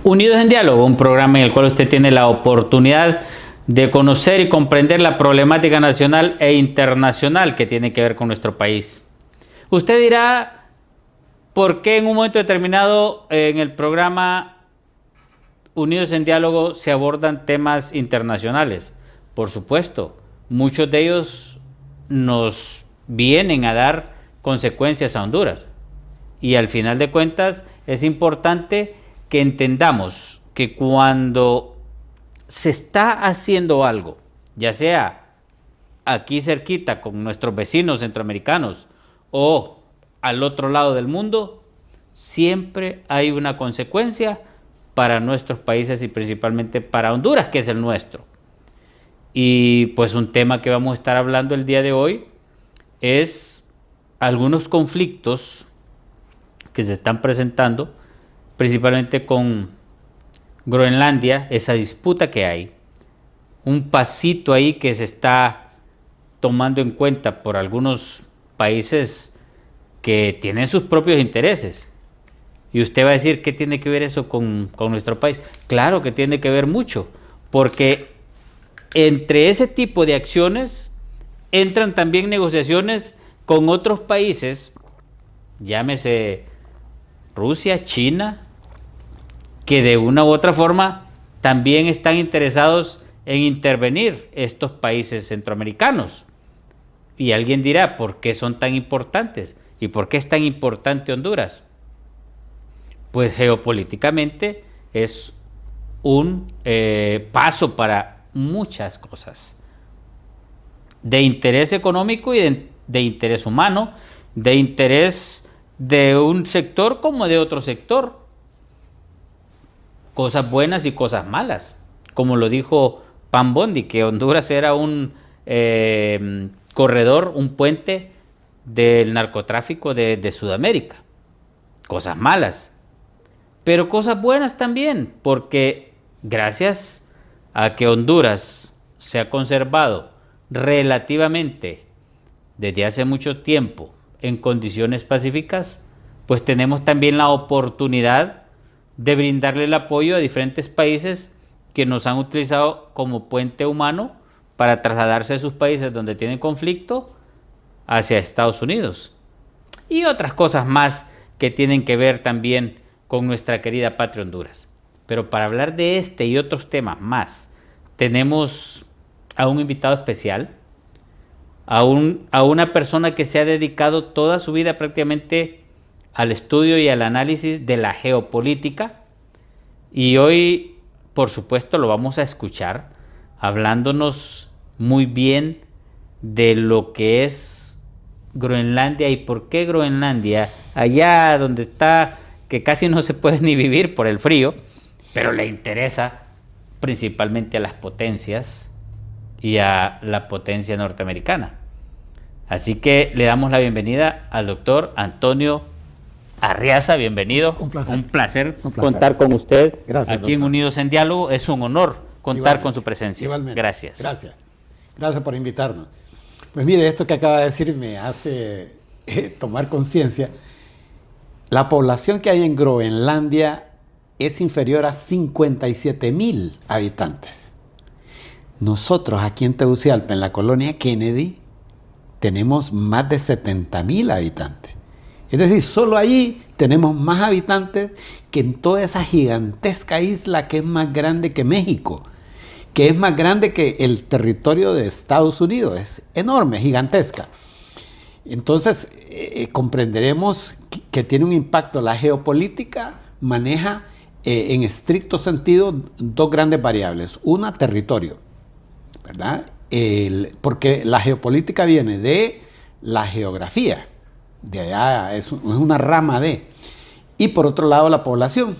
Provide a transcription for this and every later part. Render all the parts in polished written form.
Unidos en Diálogo, un programa en el cual usted tiene la oportunidad de conocer y comprender la problemática nacional e internacional que tiene que ver con nuestro país. Usted dirá, ¿por qué en un momento determinado en el programa Unidos en Diálogo se abordan temas internacionales? Por supuesto, muchos de ellos nos vienen a dar consecuencias a Honduras. Y al final de cuentas es importante que entendamos que cuando se está haciendo algo, ya sea aquí cerquita con nuestros vecinos centroamericanos o al otro lado del mundo, siempre hay una consecuencia para nuestros países y principalmente para Honduras, que es el nuestro. Y pues un tema que vamos a estar hablando el día de hoy es algunos conflictos que se están presentando, principalmente con Groenlandia, esa disputa que hay, un pasito ahí que se está tomando en cuenta por algunos países que tienen sus propios intereses. Y usted va a decir, ¿qué tiene que ver eso con nuestro país? Claro que tiene que ver mucho, porque entre ese tipo de acciones entran también negociaciones con otros países, llámese Rusia, China, que de una u otra forma también están interesados en intervenir estos países centroamericanos. Y alguien dirá, ¿por qué son tan importantes? ¿Y por qué es tan importante Honduras? Pues geopolíticamente es un paso para muchas cosas. De interés económico y de interés humano, de interés de un sector como de otro sector. Cosas buenas y cosas malas. Como lo dijo Pam Bondi, que Honduras era un corredor, un puente del narcotráfico de Sudamérica. Cosas malas. Pero cosas buenas también, porque gracias a que Honduras se ha conservado relativamente desde hace mucho tiempo en condiciones pacíficas, pues tenemos también la oportunidad de brindarle el apoyo a diferentes países que nos han utilizado como puente humano para trasladarse a sus países donde tienen conflicto hacia Estados Unidos. Y otras cosas más que tienen que ver también con nuestra querida patria Honduras. Pero para hablar de este y otros temas más, tenemos a un invitado especial, a una persona que se ha dedicado toda su vida prácticamente al estudio y al análisis de la geopolítica, y hoy por supuesto lo vamos a escuchar hablándonos muy bien de lo que es Groenlandia y por qué Groenlandia, allá donde está, que casi no se puede ni vivir por el frío, pero le interesa principalmente a las potencias y a la potencia norteamericana. Así que le damos la bienvenida al doctor Antonio Arriaza. Bienvenido. Un placer contar con usted. Gracias, aquí doctor. En Unidos en Diálogo. Es un honor contar igualmente con su presencia. Igualmente. Gracias. Gracias por invitarnos. Pues mire, esto que acaba de decir me hace tomar conciencia. La población que hay en Groenlandia es inferior a 57,000 habitantes. Nosotros aquí en Tegucigalpa, en la colonia Kennedy, tenemos más de 70,000 habitantes. Es decir, solo allí tenemos más habitantes que en toda esa gigantesca isla que es más grande que México, que es más grande que el territorio de Estados Unidos. Es enorme, gigantesca. Entonces, comprenderemos que tiene un impacto. La geopolítica maneja en estricto sentido dos grandes variables. Una, territorio, ¿verdad? Porque la geopolítica viene de la geografía, de allá es una rama de. Y por otro lado, la población.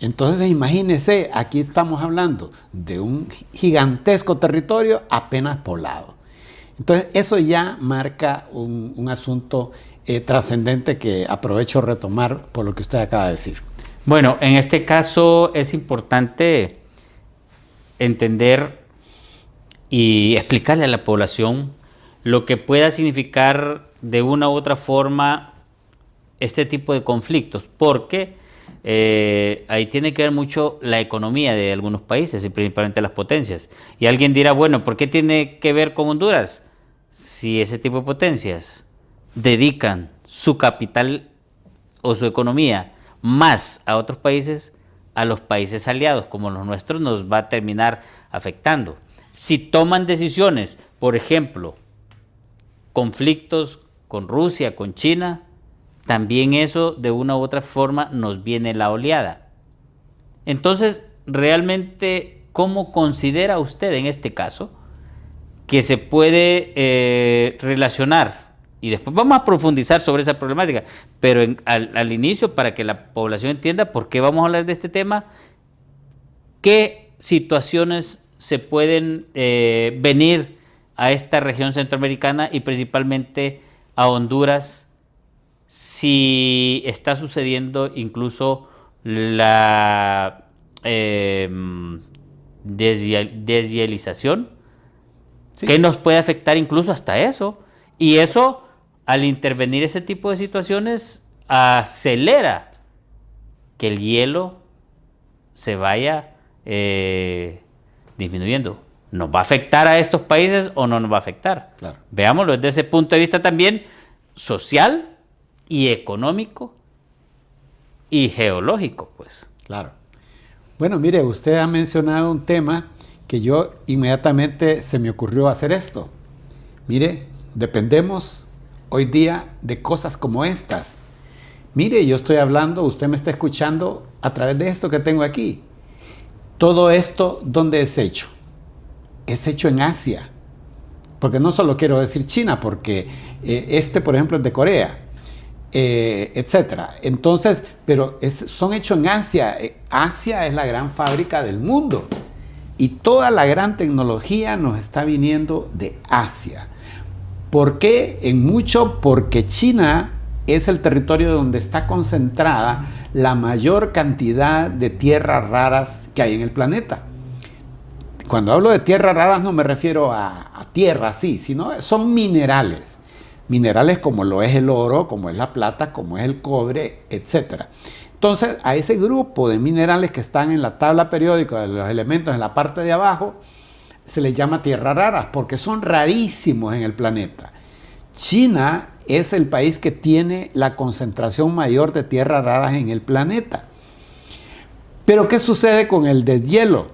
Entonces, imagínense, aquí estamos hablando de un gigantesco territorio apenas poblado. Entonces, eso ya marca un asunto trascendente que aprovecho retomar por lo que usted acaba de decir. Bueno, en este caso es importante entender y explicarle a la población lo que pueda significar de una u otra forma este tipo de conflictos, porque ahí tiene que ver mucho la economía de algunos países y principalmente las potencias. Y alguien dirá, bueno, ¿por qué tiene que ver con Honduras? Si ese tipo de potencias dedican su capital o su economía más a otros países, a los países aliados como los nuestros nos va a terminar afectando. Si toman decisiones, por ejemplo, conflictos con Rusia, con China, también eso de una u otra forma nos viene la oleada. Entonces, realmente, ¿cómo considera usted en este caso que se puede relacionar? Y después vamos a profundizar sobre esa problemática, pero al inicio, para que la población entienda por qué vamos a hablar de este tema, qué situaciones se pueden venir a esta región centroamericana y principalmente a Honduras si está sucediendo incluso la deshielización, sí, que nos puede afectar incluso hasta eso. Y eso, al intervenir ese tipo de situaciones, acelera que el hielo se vaya disminuyendo. ¿Nos va a afectar a estos países o no nos va a afectar? Claro. Veámoslo desde ese punto de vista también social y económico y geológico, pues. Claro. Bueno, mire, usted ha mencionado un tema que yo inmediatamente se me ocurrió hacer esto. Mire, dependemos hoy día de cosas como estas. Mire, yo estoy hablando, usted me está escuchando a través de esto que tengo aquí. Todo esto, ¿dónde es hecho? Es hecho en Asia. Porque no solo quiero decir China, porque por ejemplo, es de Corea, etcétera. Entonces, pero son hechos en Asia. Asia es la gran fábrica del mundo. Y toda la gran tecnología nos está viniendo de Asia. ¿Por qué? En mucho porque China es el territorio donde está concentrada la mayor cantidad de tierras raras que hay en el planeta. Cuando hablo de tierras raras no me refiero a tierra así, sino son minerales. Minerales como lo es el oro, como es la plata, como es el cobre, etc. Entonces, a ese grupo de minerales que están en la tabla periódica de los elementos en la parte de abajo, se les llama tierras raras porque son rarísimos en el planeta. China es el país que tiene la concentración mayor de tierras raras en el planeta. Pero ¿qué sucede con el deshielo?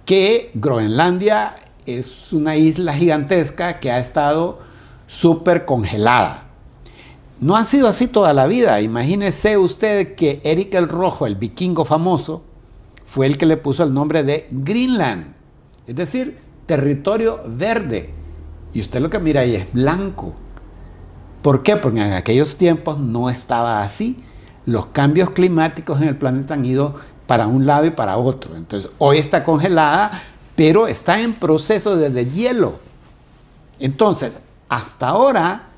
Que Groenlandia es una isla gigantesca que ha estado súper congelada. No ha sido así toda la vida. Imagínese usted que Erik el Rojo, el vikingo famoso, fue el que le puso el nombre de Greenland. Es decir, territorio verde. Y usted lo que mira ahí es blanco. ¿Por qué? Porque en aquellos tiempos no estaba así. Los cambios climáticos en el planeta han ido para un lado y para otro. Entonces, hoy está congelada, pero está en proceso de deshielo. Entonces, hasta ahora,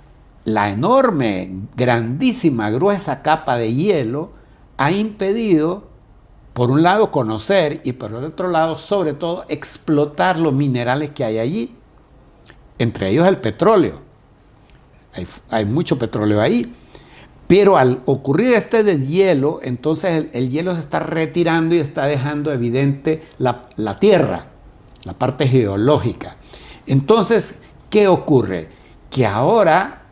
la enorme, grandísima, gruesa capa de hielo ha impedido, por un lado, conocer y por el otro lado, sobre todo, explotar los minerales que hay allí. Entre ellos el petróleo. Hay mucho petróleo ahí. Pero al ocurrir este deshielo, entonces el hielo se está retirando y está dejando evidente la tierra, la parte geológica. Entonces, ¿qué ocurre? Que ahora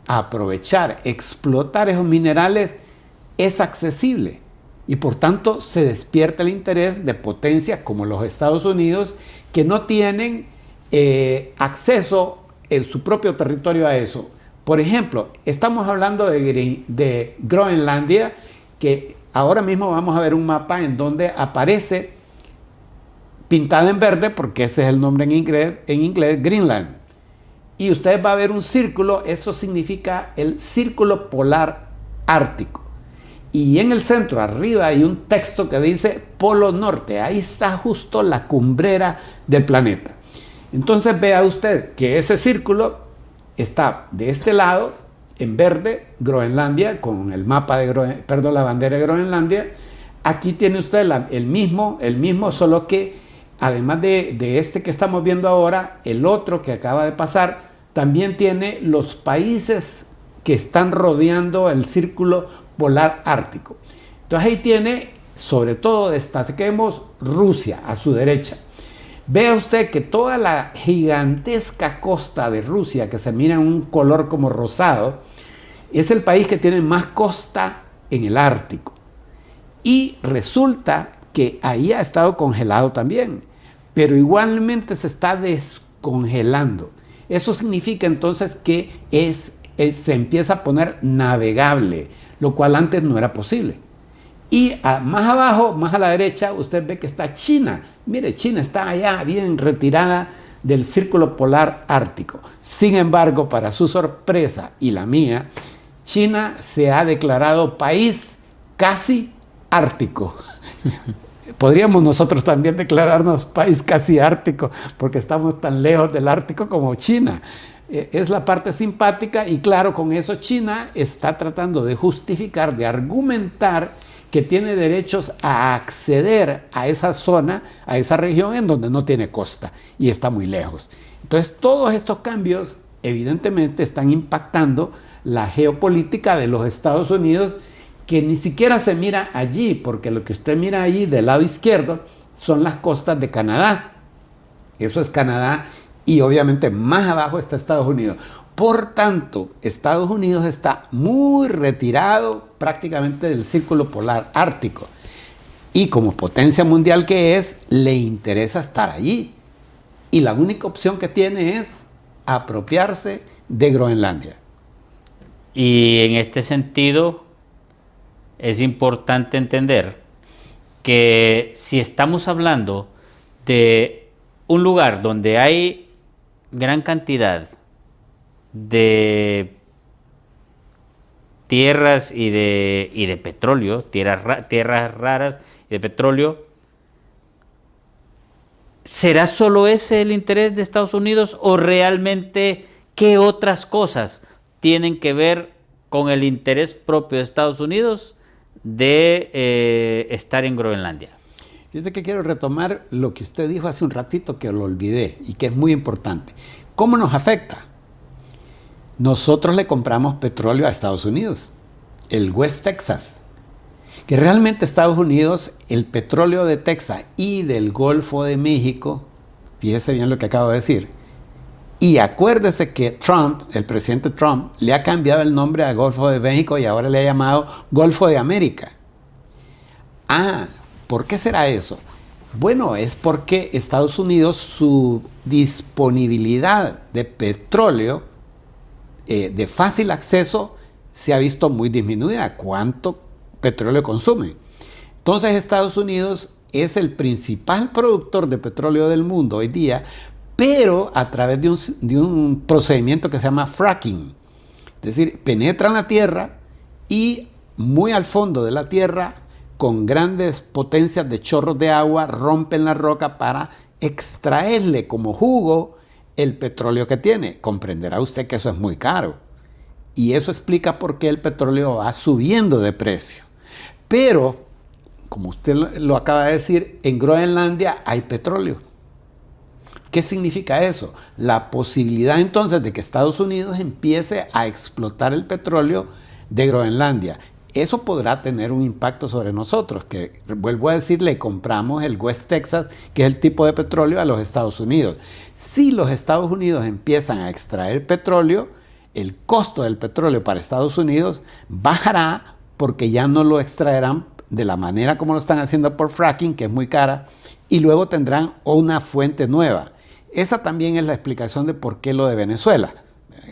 aprovechar, explotar esos minerales es accesible y por tanto se despierta el interés de potencias como los Estados Unidos que no tienen acceso en su propio territorio a eso. Por ejemplo, estamos hablando de Groenlandia, que ahora mismo vamos a ver un mapa en donde aparece pintado en verde, porque ese es el nombre en inglés, Greenland. Y usted va a ver un círculo, eso significa el Círculo Polar Ártico. Y en el centro, arriba, hay un texto que dice Polo Norte. Ahí está justo la cumbrera del planeta. Entonces vea usted que ese círculo está de este lado, en verde, Groenlandia, con el mapa de la bandera de Groenlandia. Aquí tiene usted el mismo, solo que además de este que estamos viendo ahora, el otro que acaba de pasar, también tiene los países que están rodeando el círculo polar ártico. Entonces ahí tiene, sobre todo destaquemos Rusia a su derecha. Vea usted que toda la gigantesca costa de Rusia, que se mira en un color como rosado, es el país que tiene más costa en el Ártico. Y resulta que ahí ha estado congelado también, pero igualmente se está descongelando. Eso significa entonces que se empieza a poner navegable, lo cual antes no era posible. Y más abajo, más a la derecha, usted ve que está China. Mire, China está allá bien retirada del círculo polar ártico. Sin embargo, para su sorpresa y la mía, China se ha declarado país casi ártico. Podríamos nosotros también declararnos país casi ártico, porque estamos tan lejos del Ártico como China. Es la parte simpática y claro, con eso China está tratando de justificar, de argumentar que tiene derechos a acceder a esa zona, a esa región en donde no tiene costa y está muy lejos. Entonces, todos estos cambios evidentemente están impactando la geopolítica de los Estados Unidos, que ni siquiera se mira allí, porque lo que usted mira allí del lado izquierdo son las costas de Canadá. Eso es Canadá y obviamente más abajo está Estados Unidos. Por tanto, Estados Unidos está muy retirado prácticamente del círculo polar ártico. Y como potencia mundial que es, le interesa estar allí. Y la única opción que tiene es apropiarse de Groenlandia. Y en este sentido, es importante entender que si estamos hablando de un lugar donde hay gran cantidad de tierras y de petróleo, tierras raras y de petróleo, ¿será solo ese el interés de Estados Unidos o realmente qué otras cosas tienen que ver con el interés propio de Estados Unidos de estar en Groenlandia? Fíjese que quiero retomar lo que usted dijo hace un ratito que lo olvidé y que es muy importante. ¿Cómo nos afecta? Nosotros le compramos petróleo a Estados Unidos, el West Texas, que realmente Estados Unidos, el petróleo de Texas y del Golfo de México, fíjese bien lo que acabo de decir, y acuérdese que Trump, el presidente Trump, le ha cambiado el nombre a Golfo de México y ahora le ha llamado Golfo de América. ¿Por qué será eso? Bueno, es porque Estados Unidos, su disponibilidad de petróleo de fácil acceso se ha visto muy disminuida. ¿Cuánto petróleo consume? Entonces Estados Unidos es el principal productor de petróleo del mundo hoy día, pero a través de un procedimiento que se llama fracking. Es decir, penetran la tierra y muy al fondo de la tierra, con grandes potencias de chorros de agua, rompen la roca para extraerle como jugo el petróleo que tiene. Comprenderá usted que eso es muy caro. Y eso explica por qué el petróleo va subiendo de precio. Pero, como usted lo acaba de decir, en Groenlandia hay petróleo. ¿Qué significa eso? La posibilidad entonces de que Estados Unidos empiece a explotar el petróleo de Groenlandia. Eso podrá tener un impacto sobre nosotros, que vuelvo a decir, le compramos el West Texas, que es el tipo de petróleo, a los Estados Unidos. Si los Estados Unidos empiezan a extraer petróleo, el costo del petróleo para Estados Unidos bajará porque ya no lo extraerán de la manera como lo están haciendo por fracking, que es muy cara, y luego tendrán una fuente nueva. Esa también es la explicación de por qué lo de Venezuela.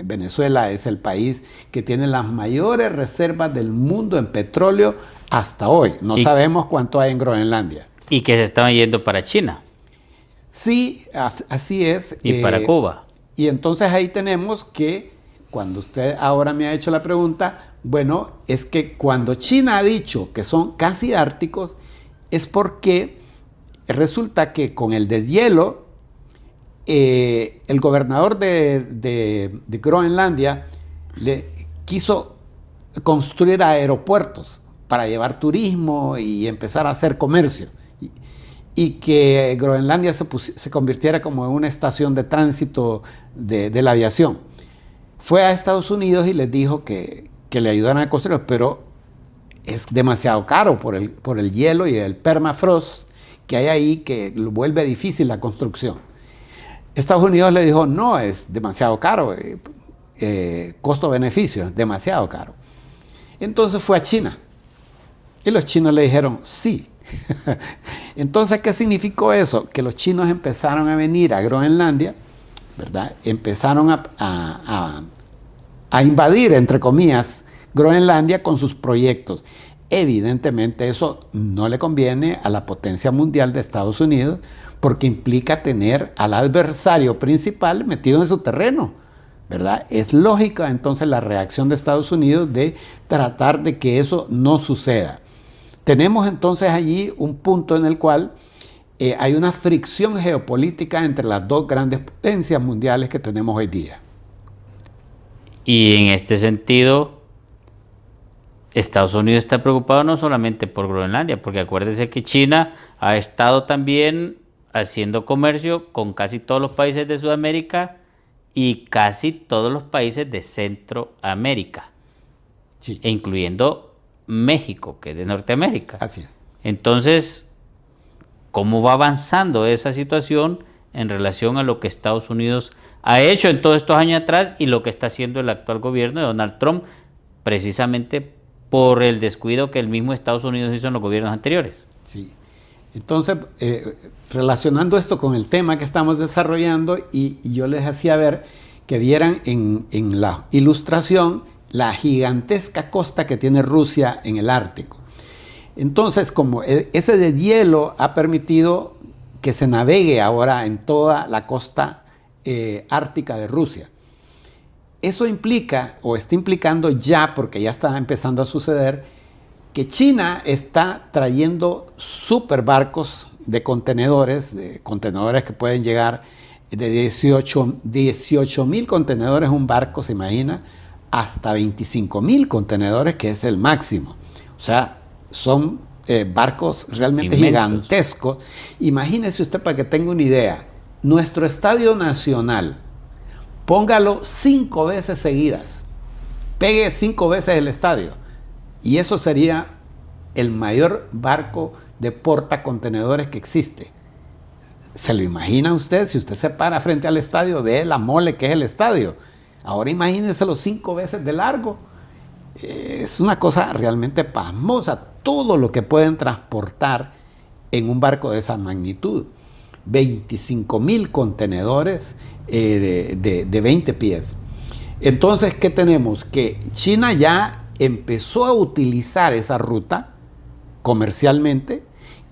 Venezuela es el país que tiene las mayores reservas del mundo en petróleo hasta hoy. No sabemos cuánto hay en Groenlandia. Y que se estaban yendo para China. Sí, así es. Y para Cuba. Y entonces ahí tenemos que, cuando usted ahora me ha hecho la pregunta, bueno, es que cuando China ha dicho que son casi árticos, es porque resulta que con el deshielo, el gobernador de Groenlandia le quiso construir aeropuertos para llevar turismo y empezar a hacer comercio. Y que Groenlandia se convirtiera como en una estación de tránsito de la aviación. Fue a Estados Unidos y les dijo que le ayudaran a construir, pero es demasiado caro por el hielo y el permafrost que hay ahí, que lo vuelve difícil la construcción. Estados Unidos le dijo, no, es demasiado caro, costo-beneficio, es demasiado caro. Entonces fue a China y los chinos le dijeron, sí. Entonces, ¿qué significó eso? Que los chinos empezaron a venir a Groenlandia, ¿verdad? Empezaron a invadir, entre comillas, Groenlandia con sus proyectos. Evidentemente eso no le conviene a la potencia mundial de Estados Unidos, porque implica tener al adversario principal metido en su terreno, ¿verdad? Es lógica entonces la reacción de Estados Unidos de tratar de que eso no suceda. Tenemos entonces allí un punto en el cual hay una fricción geopolítica entre las dos grandes potencias mundiales que tenemos hoy día. Y en este sentido, Estados Unidos está preocupado no solamente por Groenlandia, porque acuérdense que China ha estado también haciendo comercio con casi todos los países de Sudamérica y casi todos los países de Centroamérica, Sí. incluyendo México, que es de Norteamérica. Así es. Entonces, ¿cómo va avanzando esa situación en relación a lo que Estados Unidos ha hecho en todos estos años atrás y lo que está haciendo el actual gobierno de Donald Trump, precisamente por el descuido que el mismo Estados Unidos hizo en los gobiernos anteriores? Sí. Entonces, relacionando esto con el tema que estamos desarrollando, y yo les hacía ver que vieran en la ilustración la gigantesca costa que tiene Rusia en el Ártico. Entonces, como ese deshielo ha permitido que se navegue ahora en toda la costa ártica de Rusia. Eso implica, o está implicando ya, porque ya está empezando a suceder, que China está trayendo superbarcos de contenedores que pueden llegar de 18,000 contenedores un barco, se imagina, hasta 25,000 contenedores, que es el máximo. O sea, son barcos realmente inmensos, gigantescos. Imagínese usted, para que tenga una idea, nuestro Estadio Nacional, póngalo 5 veces seguidas, pegue 5 veces el estadio, y eso sería el mayor barco de portacontenedores que existe. ¿Se lo imagina usted? Si usted se para frente al estadio, ve la mole que es el estadio. Ahora imagínese los 5 veces de largo. Es una cosa realmente pasmosa todo lo que pueden transportar en un barco de esa magnitud. 25,000 contenedores de 20 pies. Entonces, ¿qué tenemos? Que China ya empezó a utilizar esa ruta comercialmente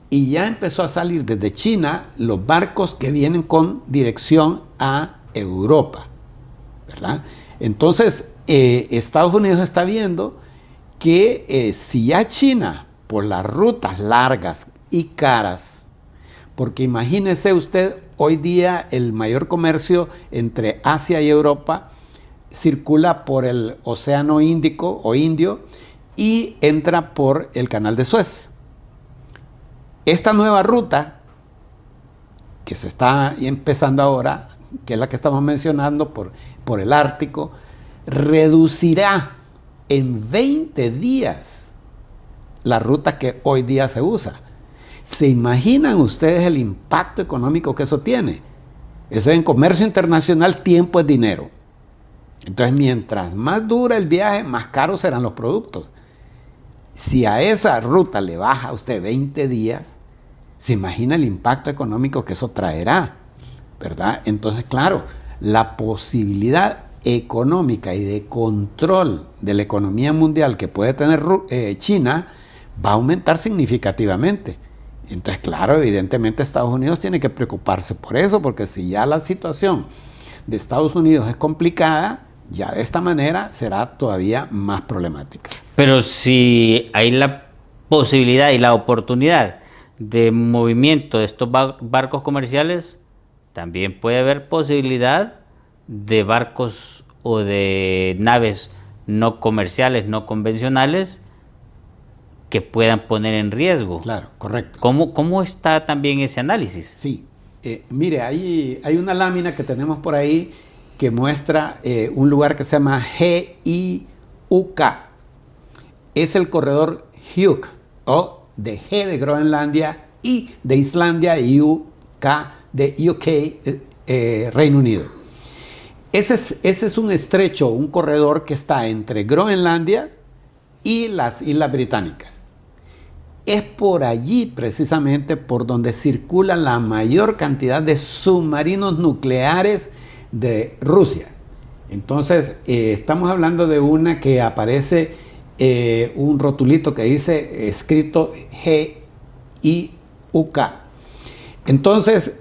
y ya empezó a salir desde China los barcos que vienen con dirección a Europa, ¿verdad? Entonces, Estados Unidos está viendo que si ya China, por las rutas largas y caras, porque imagínese usted, hoy día el mayor comercio entre Asia y Europa circula por el Océano Índico o Indio y entra por el Canal de Suez. Esta nueva ruta que se está empezando ahora, que es la que estamos mencionando por el Ártico, reducirá en 20 días la ruta que hoy día se usa. ¿Se imaginan ustedes el impacto económico que eso tiene? Eso en comercio internacional, tiempo es dinero. Entonces, mientras más dura el viaje, más caros serán los productos. Si a esa ruta le baja a usted 20 días, se imagina el impacto económico que eso traerá, ¿verdad? Entonces, claro, la posibilidad económica y de control de la economía mundial que puede tener China va a aumentar significativamente. Entonces, claro, evidentemente Estados Unidos tiene que preocuparse por eso, porque si ya la situación de Estados Unidos es complicada, ya de esta manera será todavía más problemática. Pero si hay la posibilidad y la oportunidad de movimiento de estos barcos comerciales, también puede haber posibilidad de barcos o de naves no comerciales, no convencionales, que puedan poner en riesgo. Claro, correcto. ¿Cómo está también ese análisis? Sí, mire, hay una lámina que tenemos por ahí que muestra un lugar que se llama GIUK. Es el corredor Hyuk, o de G de Groenlandia, I de Islandia y UK de UK, Reino Unido. Ese es un estrecho, un corredor que está entre Groenlandia y las Islas Británicas. Es por allí precisamente por donde circula la mayor cantidad de submarinos nucleares de Rusia. Entonces, estamos hablando de una que aparece un rotulito que dice escrito G-I-U-K. Entonces,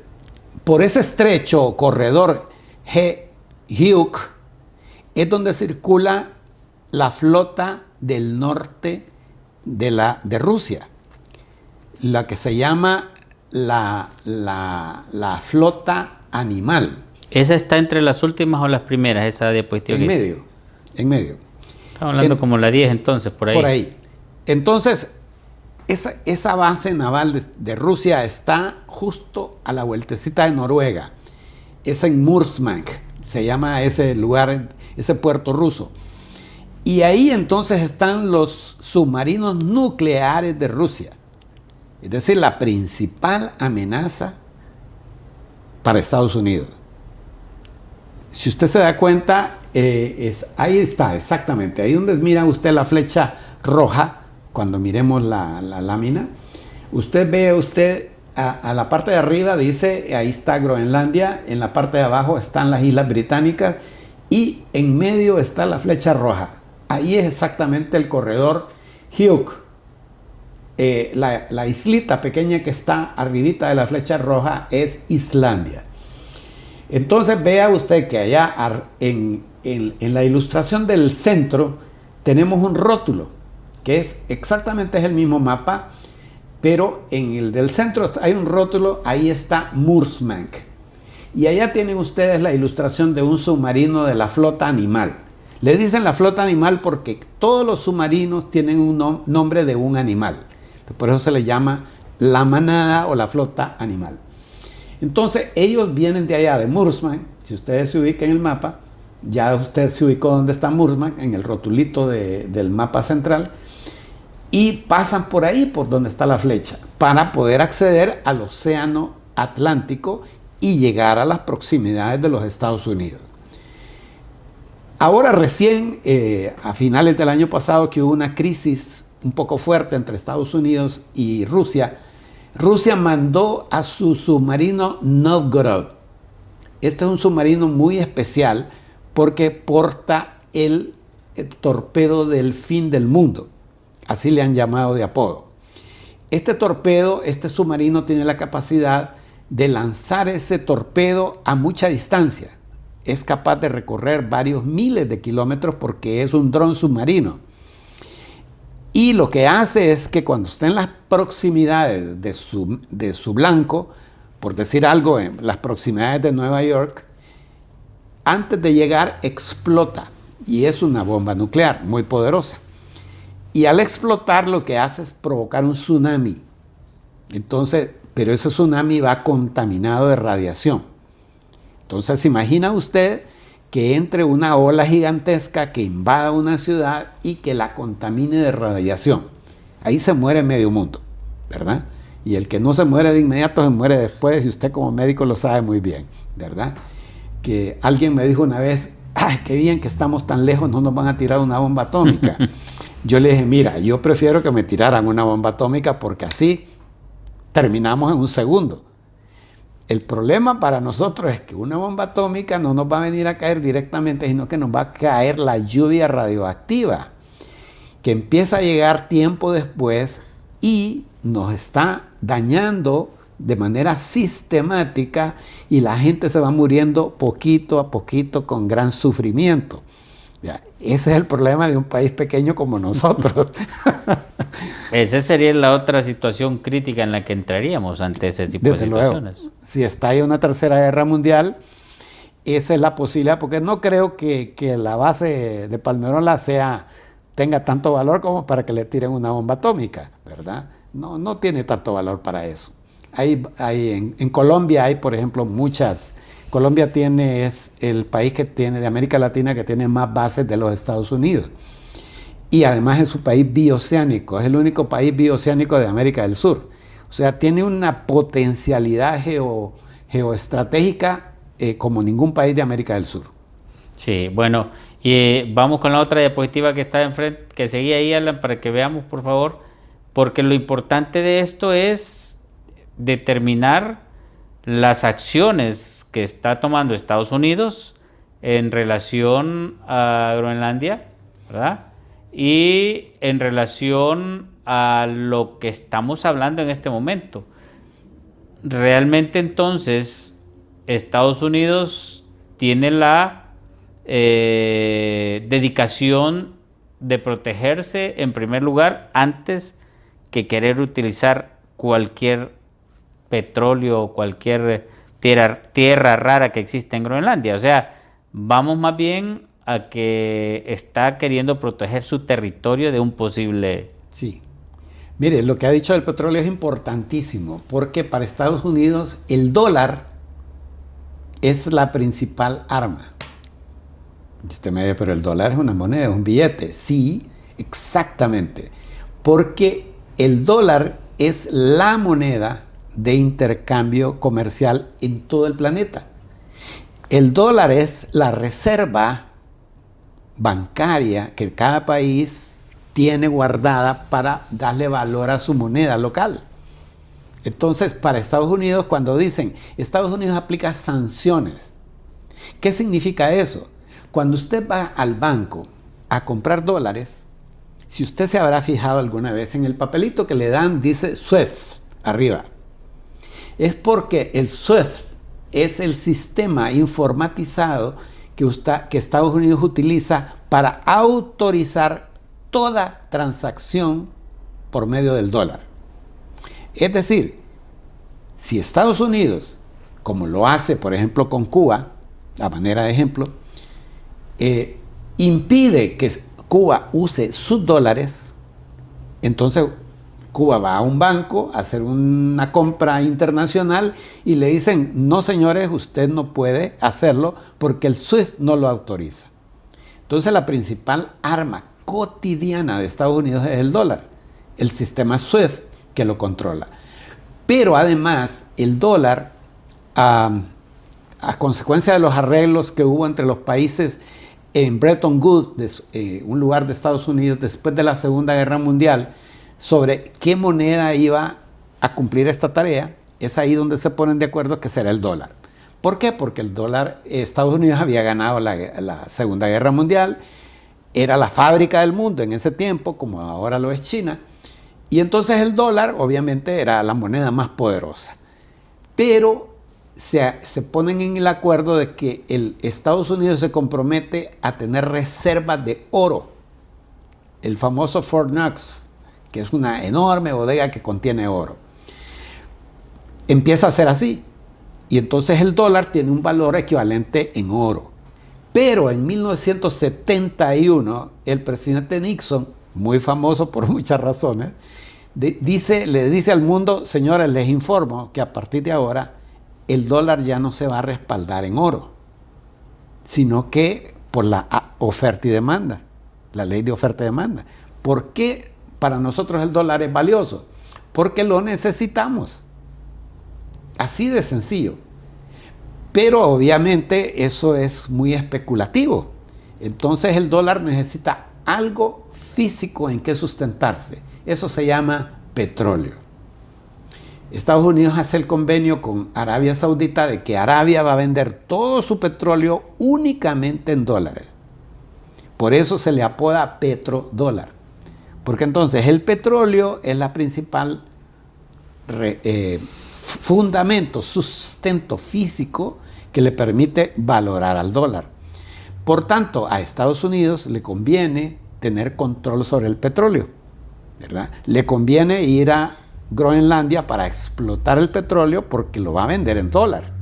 por ese estrecho corredor G-Hyuk es donde circula la flota del norte de Rusia, la que se llama la flota animal. ¿Esa está entre las últimas o las primeras, esa diapositiva? En medio. Estamos hablando como la 10 entonces, por ahí. Por ahí. Entonces, esa base naval de Rusia está justo a la vueltecita de Noruega. Es en Murmansk, se llama ese lugar, ese puerto ruso. Y ahí entonces están los submarinos nucleares de Rusia. Es decir, la principal amenaza para Estados Unidos. Si usted se da cuenta, ahí está, exactamente. Ahí donde mira usted la flecha roja, cuando miremos la lámina, usted ve a la parte de arriba dice, ahí está Groenlandia, en la parte de abajo están las Islas Británicas y en medio está la flecha roja. Ahí es exactamente el corredor Hyuk. La islita pequeña que está arribita de la flecha roja es Islandia. Entonces vea usted que allá en la ilustración del centro tenemos un rótulo que es exactamente el mismo mapa, pero en el del centro hay un rótulo, ahí está Murmansk. Y allá tienen ustedes la ilustración de un submarino de la flota animal. Le dicen la flota animal porque todos los submarinos tienen un nombre de un animal. Por eso se le llama la manada o la flota animal. Entonces ellos vienen de allá de Murmansk. Si ustedes se ubican en el mapa, ya usted se ubicó donde está Murmansk, en el rotulito del mapa central, y pasan por ahí, por donde está la flecha, para poder acceder al océano Atlántico y llegar a las proximidades de los Estados Unidos. Ahora recién, a finales del año pasado, que hubo una crisis un poco fuerte entre Estados Unidos y Rusia, Rusia mandó a su submarino Novgorod. Este es un submarino muy especial porque porta el torpedo del fin del mundo. Así le han llamado de apodo. Este submarino tiene la capacidad de lanzar ese torpedo a mucha distancia. Es capaz de recorrer varios miles de kilómetros porque es un dron submarino. Y lo que hace es que cuando está en las proximidades de su blanco, por decir algo, en las proximidades de Nueva York, antes de llegar explota. Y es una bomba nuclear muy poderosa. Y al explotar lo que hace es provocar un tsunami. Entonces, pero ese tsunami va contaminado de radiación. Entonces, ¿se imagina usted que entre una ola gigantesca que invada una ciudad y que la contamine de radiación? Ahí se muere medio mundo, ¿verdad? Y el que no se muere de inmediato se muere después, y usted como médico lo sabe muy bien, ¿verdad? Que alguien me dijo una vez, ¡ay, qué bien que estamos tan lejos, no nos van a tirar una bomba atómica! Yo le dije, mira, yo prefiero que me tiraran una bomba atómica porque así terminamos en un segundo. El problema para nosotros es que una bomba atómica no nos va a venir a caer directamente, sino que nos va a caer la lluvia radioactiva, que empieza a llegar tiempo después y nos está dañando de manera sistemática y la gente se va muriendo poquito a poquito con gran sufrimiento. Ya, ese es el problema de un país pequeño como nosotros. Esa sería la otra situación crítica en la que entraríamos ante ese tipo de situaciones. Luego, si estalla una tercera guerra mundial, esa es la posibilidad, porque no creo que la base de Palmerola tenga tanto valor como para que le tiren una bomba atómica, ¿verdad? No tiene tanto valor para eso. En Colombia hay, por ejemplo, muchas. Colombia es el país que tiene de América Latina que tiene más bases de los Estados Unidos. y además es un país bioceánico, es el único país bioceánico de América del Sur. O sea, tiene una potencialidad geoestratégica como ningún país de América del Sur. Sí, bueno, y vamos con la otra diapositiva que está enfrente, que seguía ahí, Alan, para que veamos, por favor, porque lo importante de esto es determinar las acciones que está tomando Estados Unidos en relación a Groenlandia, ¿verdad? Y en relación a lo que estamos hablando en este momento. Realmente entonces Estados Unidos tiene la dedicación de protegerse en primer lugar antes que querer utilizar cualquier petróleo o cualquier tierra rara que existe en Groenlandia. O sea, vamos más bien a que está queriendo proteger su territorio de un posible... Sí. Mire, lo que ha dicho del petróleo es importantísimo, porque para Estados Unidos el dólar es la principal arma. Usted me dice, pero el dólar es una moneda, es un billete. Sí, exactamente. Porque el dólar es la moneda de intercambio comercial en todo el planeta. El dólar es la reserva bancaria que cada país tiene guardada para darle valor a su moneda local. Entonces, para Estados Unidos, cuando dicen Estados Unidos aplica sanciones, ¿qué significa eso? Cuando usted va al banco a comprar dólares, si usted se habrá fijado alguna vez en el papelito que le dan, dice SWIFT arriba. Es porque el SWIFT es el sistema informatizado que Estados Unidos utiliza para autorizar toda transacción por medio del dólar. Es decir, si Estados Unidos, como lo hace por ejemplo con Cuba, a manera de ejemplo, impide que Cuba use sus dólares, entonces Cuba va a un banco a hacer una compra internacional y le dicen, no señores, usted no puede hacerlo porque el SWIFT no lo autoriza. Entonces la principal arma cotidiana de Estados Unidos es el dólar, el sistema SWIFT que lo controla. Pero además el dólar, a consecuencia de los arreglos que hubo entre los países en Bretton Woods, un lugar de Estados Unidos después de la Segunda Guerra Mundial, sobre qué moneda iba a cumplir esta tarea, es ahí donde se ponen de acuerdo que será el dólar. ¿Por qué? Porque el dólar, Estados Unidos había ganado la Segunda Guerra Mundial, era la fábrica del mundo en ese tiempo, como ahora lo es China, y entonces el dólar obviamente era la moneda más poderosa. Pero se ponen en el acuerdo de que Estados Unidos se compromete a tener reservas de oro, el famoso Fort Knox, que es una enorme bodega que contiene oro. Empieza a ser así, y entonces el dólar tiene un valor equivalente en oro. Pero en 1971, el presidente Nixon, muy famoso por muchas razones, le dice al mundo, señores, les informo que a partir de ahora el dólar ya no se va a respaldar en oro, sino que por la oferta y demanda, la ley de oferta y demanda. ¿Por qué para nosotros el dólar es valioso? Porque lo necesitamos. Así de sencillo. Pero obviamente eso es muy especulativo. Entonces el dólar necesita algo físico en que sustentarse. Eso se llama petróleo. Estados Unidos hace el convenio con Arabia Saudita de que Arabia va a vender todo su petróleo únicamente en dólares. Por eso se le apoda petrodólar. Porque entonces el petróleo es la principal fundamento, sustento físico que le permite valorar al dólar. Por tanto, a Estados Unidos le conviene tener control sobre el petróleo, ¿verdad? Le conviene ir a Groenlandia para explotar el petróleo porque lo va a vender en dólar,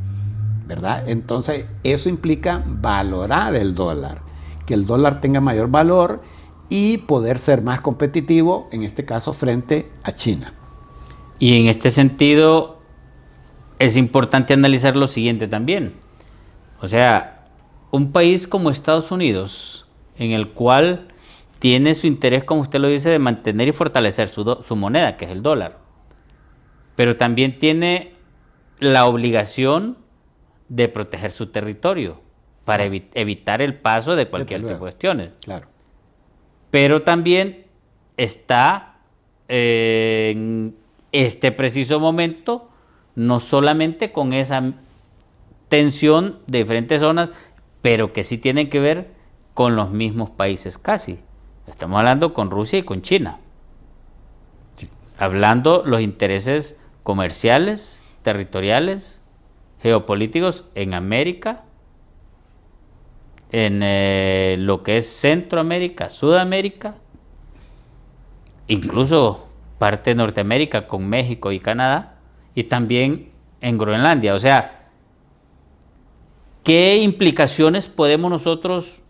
¿verdad? Entonces, eso implica valorar el dólar, que el dólar tenga mayor valor y poder ser más competitivo, en este caso, frente a China. Y en este sentido, es importante analizar lo siguiente también. O sea, un país como Estados Unidos, en el cual tiene su interés, como usted lo dice, de mantener y fortalecer su moneda, que es el dólar. Pero también tiene la obligación de proteger su territorio para evitar el paso de cualquier tipo de cuestiones. Claro. Pero también está en este preciso momento, no solamente con esa tensión de diferentes zonas, pero que sí tienen que ver con los mismos países casi. Estamos hablando con Rusia y con China. Sí. Hablando los intereses comerciales, territoriales, geopolíticos en América, en lo que es Centroamérica, Sudamérica, incluso parte de Norteamérica con México y Canadá, y también en Groenlandia. O sea, ¿qué implicaciones podemos nosotros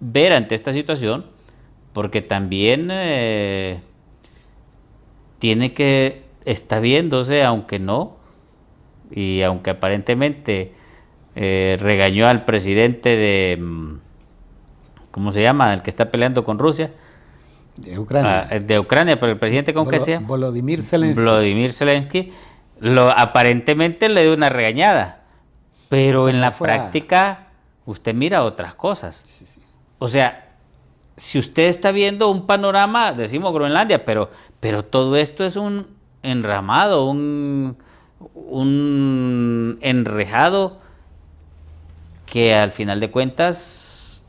ver ante esta situación? Porque también está viéndose, aunque no, y aunque aparentemente regañó al presidente de, ¿cómo se llama? El que está peleando con Rusia. De Ucrania. De Ucrania, pero el presidente con que sea. Volodymyr Zelensky. Volodymyr Zelensky. Aparentemente le dio una regañada, pero en la práctica usted mira otras cosas. Sí. O sea, si usted está viendo un panorama, decimos Groenlandia, pero todo esto es un enramado, un enrejado que al final de cuentas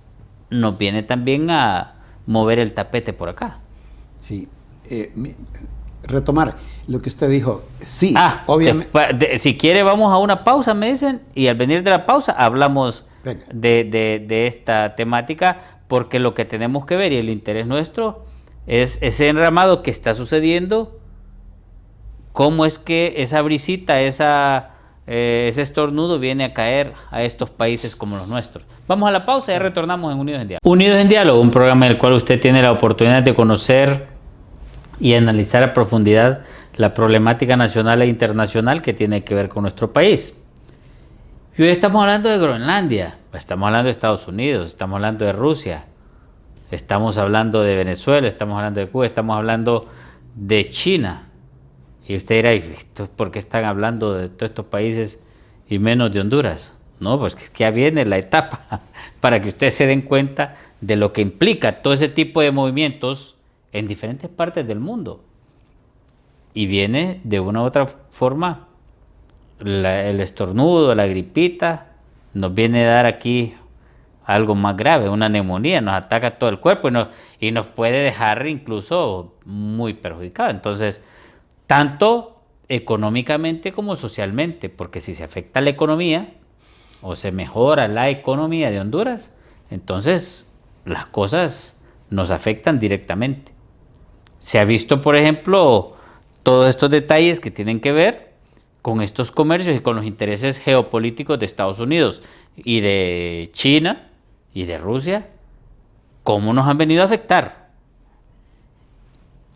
nos viene también a mover el tapete por acá. Sí. Retomar lo que usted dijo. Sí, obviamente. Si quiere vamos a una pausa, me dicen, y al venir de la pausa hablamos de esta temática, porque lo que tenemos que ver y el interés nuestro es ese enramado que está sucediendo, cómo es que esa brisita, ese estornudo viene a caer a estos países como los nuestros. Vamos a la pausa y ya retornamos en Unidos en Diálogo. Unidos en Diálogo, un programa en el cual usted tiene la oportunidad de conocer y analizar a profundidad la problemática nacional e internacional que tiene que ver con nuestro país. Y hoy estamos hablando de Groenlandia, estamos hablando de Estados Unidos, estamos hablando de Rusia, estamos hablando de Venezuela, estamos hablando de Cuba, estamos hablando de China. Y usted dirá, ¿por qué están hablando de todos estos países y menos de Honduras? No, pues que ya viene la etapa para que ustedes se den cuenta de lo que implica todo ese tipo de movimientos en diferentes partes del mundo. Y viene de una u otra forma el estornudo, la gripita, nos viene a dar aquí algo más grave, una neumonía, nos ataca todo el cuerpo y nos puede dejar incluso muy perjudicado. Entonces, tanto económicamente como socialmente, porque si se afecta la economía o se mejora la economía de Honduras, entonces las cosas nos afectan directamente. Se ha visto, por ejemplo, todos estos detalles que tienen que ver con estos comercios y con los intereses geopolíticos de Estados Unidos y de China y de Rusia, cómo nos han venido a afectar.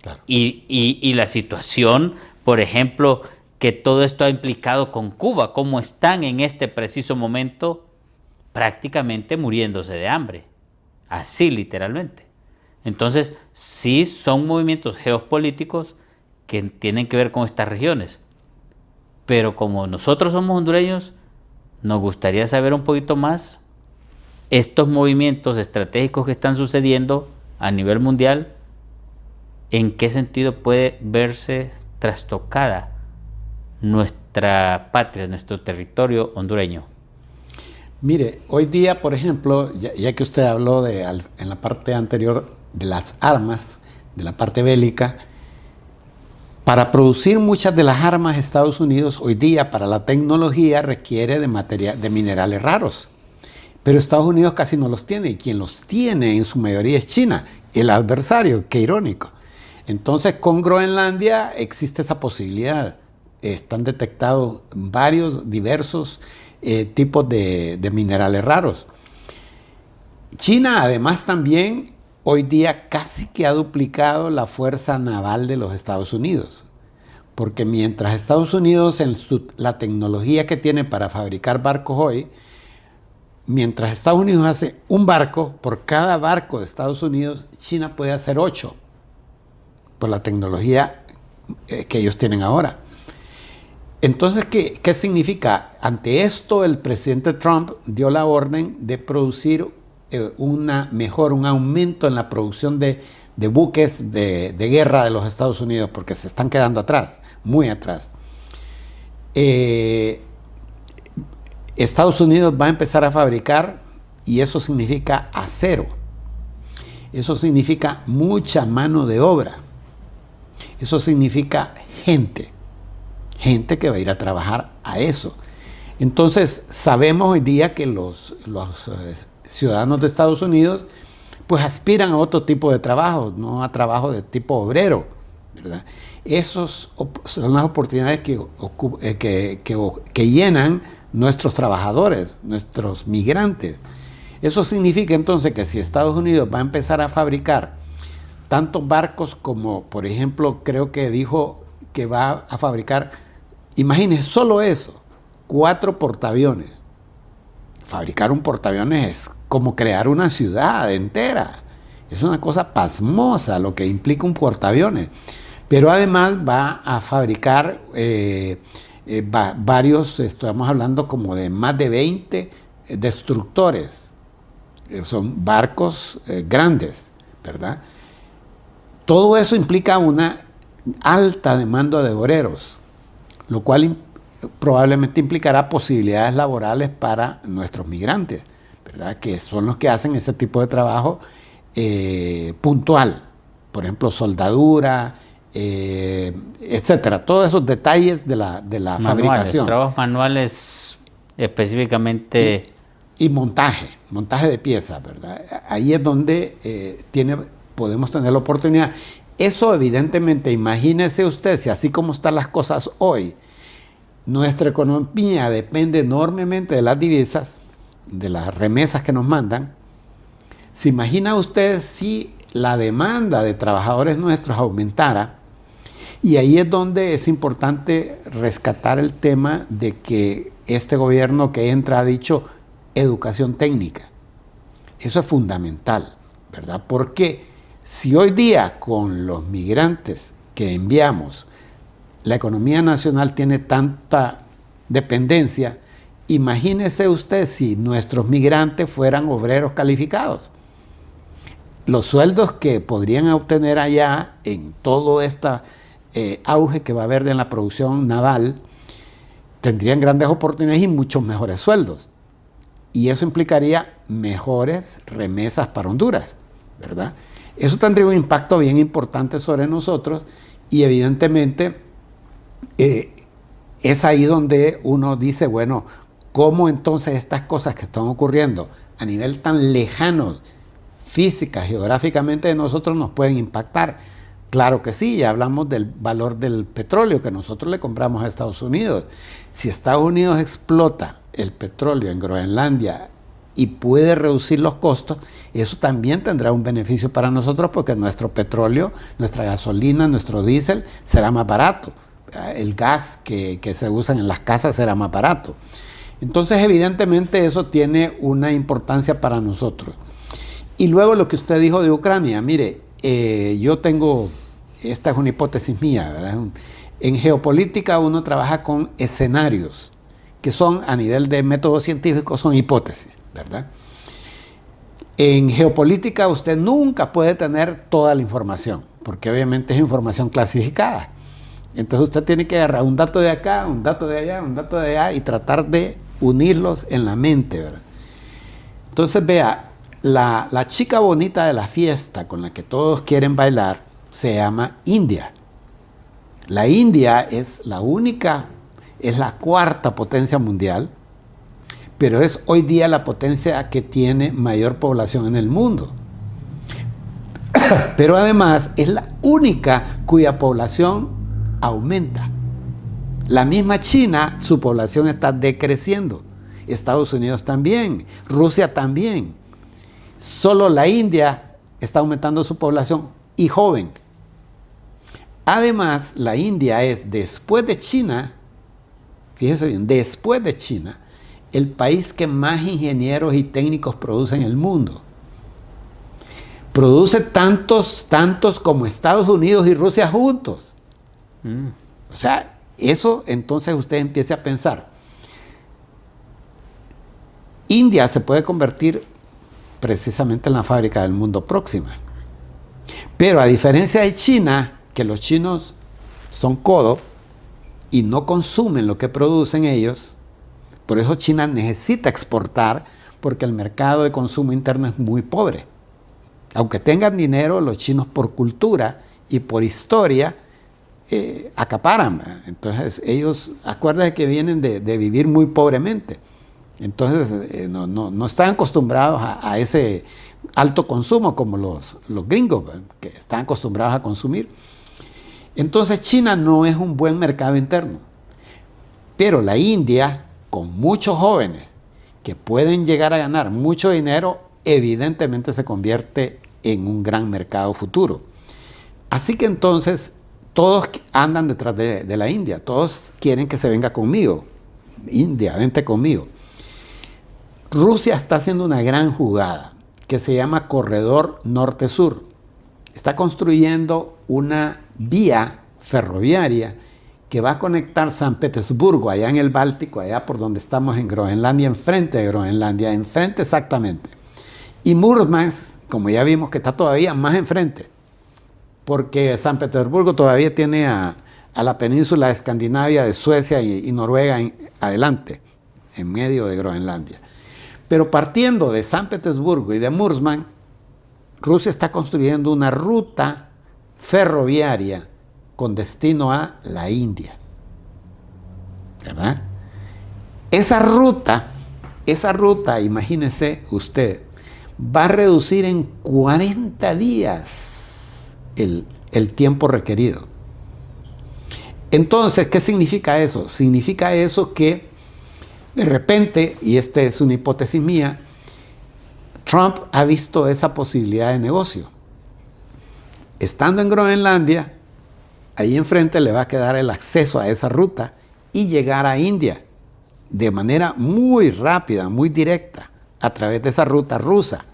Claro. Y la situación, por ejemplo, que todo esto ha implicado con Cuba, cómo están en este preciso momento prácticamente muriéndose de hambre, así literalmente. Entonces, sí son movimientos geopolíticos que tienen que ver con estas regiones, pero como nosotros somos hondureños, nos gustaría saber un poquito más estos movimientos estratégicos que están sucediendo a nivel mundial, en qué sentido puede verse trastocada nuestra patria, nuestro territorio hondureño. Mire, hoy día, por ejemplo, ya que usted habló en la parte anterior de las armas, de la parte bélica, para producir muchas de las armas Estados Unidos hoy día para la tecnología requiere de minerales raros. Pero Estados Unidos casi no los tiene, y quien los tiene en su mayoría es China, el adversario, qué irónico. Entonces con Groenlandia existe esa posibilidad. Están detectados varios diversos tipos de minerales raros. China además también hoy día casi que ha duplicado la fuerza naval de los Estados Unidos. Porque mientras Estados Unidos en la tecnología que tiene para fabricar barcos hoy mientras Estados Unidos hace un barco, por cada barco de Estados Unidos, China puede hacer 8, por la tecnología que ellos tienen ahora. Entonces, ¿qué significa? Ante esto, el presidente Trump dio la orden de producir un aumento en la producción de buques de guerra de los Estados Unidos, porque se están quedando atrás, muy atrás. Estados Unidos va a empezar a fabricar, y eso significa acero. Eso significa mucha mano de obra. Eso significa gente que va a ir a trabajar a eso. Entonces, sabemos hoy día que los ciudadanos de Estados Unidos pues aspiran a otro tipo de trabajo, no a trabajo de tipo obrero, ¿verdad? Esos son las oportunidades que llenan nuestros trabajadores, nuestros migrantes. Eso significa entonces que si Estados Unidos va a empezar a fabricar tantos barcos como, por ejemplo, creo que dijo que va a fabricar, imagínense solo eso, 4 portaaviones. Fabricar un portaaviones es como crear una ciudad entera. Es una cosa pasmosa lo que implica un portaaviones. Pero además va a fabricar varios, estamos hablando como de más de 20 destructores. Son barcos grandes, ¿verdad? Todo eso implica una alta demanda de obreros, lo cual probablemente implicará posibilidades laborales para nuestros migrantes, ¿verdad? Que son los que hacen ese tipo de trabajo puntual, por ejemplo, soldadura, etcétera, todos esos detalles de la fabricación. Trabajos manuales específicamente. Y montaje de piezas, ¿verdad? Ahí es donde podemos tener la oportunidad. Eso evidentemente, imagínese usted, si así como están las cosas hoy, nuestra economía depende enormemente de las divisas, de las remesas que nos mandan. ¿Se imagina usted si la demanda de trabajadores nuestros aumentara? Y ahí es donde es importante rescatar el tema de que este gobierno que entra ha dicho educación técnica. Eso es fundamental, ¿verdad? Porque si hoy día con los migrantes que enviamos la economía nacional tiene tanta dependencia, imagínese usted si nuestros migrantes fueran obreros calificados. Los sueldos que podrían obtener allá en todo este auge que va a haber en la producción naval, tendrían grandes oportunidades y muchos mejores sueldos. Y eso implicaría mejores remesas para Honduras, ¿verdad? Eso tendría un impacto bien importante sobre nosotros y evidentemente es ahí donde uno dice, bueno, ¿cómo entonces estas cosas que están ocurriendo a nivel tan lejano, física, geográficamente de nosotros nos pueden impactar? Claro que sí, ya hablamos del valor del petróleo que nosotros le compramos a Estados Unidos. Si Estados Unidos explota el petróleo en Groenlandia y puede reducir los costos, eso también tendrá un beneficio para nosotros porque nuestro petróleo, nuestra gasolina, nuestro diésel será más barato. El gas que se usa en las casas será más barato. Entonces, evidentemente, eso tiene una importancia para nosotros. Y luego lo que usted dijo de Ucrania, mire, yo tengo, esta es una hipótesis mía, ¿verdad? En geopolítica uno trabaja con escenarios, que son a nivel de método científico, son hipótesis, ¿verdad? En geopolítica usted nunca puede tener toda la información, porque obviamente es información clasificada. Entonces usted tiene que agarrar un dato de acá, un dato de allá, un dato de allá y tratar de unirlos en la mente, ¿verdad? Entonces vea, la chica bonita de la fiesta con la que todos quieren bailar se llama India. La India es la única, es la 4ª potencia mundial, pero es hoy día la potencia que tiene mayor población en el mundo. Pero además es la única cuya población aumenta. La misma China, su población está decreciendo. Estados Unidos también, Rusia también. Solo la India está aumentando su población y joven. Además, la India es, después de China, fíjese bien, después de China, el país que más ingenieros y técnicos produce en el mundo. Produce tantos como Estados Unidos y Rusia juntos. O sea, eso entonces usted empiece a pensar. India se puede convertir precisamente en la fábrica del mundo próxima. Pero a diferencia de China, que los chinos son codo y no consumen lo que producen ellos, por eso China necesita exportar, porque el mercado de consumo interno es muy pobre. Aunque tengan dinero, los chinos por cultura y por historia acaparan. Entonces ellos, acuérdense que vienen de vivir muy pobremente. Entonces no están acostumbrados a ese alto consumo como los gringos, que están acostumbrados a consumir. Entonces China no es un buen mercado interno. Pero la India, con muchos jóvenes que pueden llegar a ganar mucho dinero, evidentemente se convierte en un gran mercado futuro. Así que entonces todos andan detrás de la India, todos quieren que se venga conmigo. India, vente conmigo. Rusia está haciendo una gran jugada que se llama Corredor Norte-Sur. Está construyendo una vía ferroviaria que va a conectar San Petersburgo, allá en el Báltico, allá por donde estamos en Groenlandia, enfrente de Groenlandia, enfrente exactamente. Y Murmansk, como ya vimos, que está todavía más enfrente, porque San Petersburgo todavía tiene a la península de Escandinavia, de Suecia y Noruega adelante, en medio de Groenlandia. Pero partiendo de San Petersburgo y de Murmansk, Rusia está construyendo una ruta ferroviaria con destino a la India. ¿Verdad? Esa ruta, imagínese usted, va a reducir en 40 días el tiempo requerido. Entonces, ¿qué significa eso? Significa eso que de repente, y esta es una hipótesis mía, Trump ha visto esa posibilidad de negocio. Estando en Groenlandia, ahí enfrente le va a quedar el acceso a esa ruta y llegar a India de manera muy rápida, muy directa, a través de esa ruta rusa.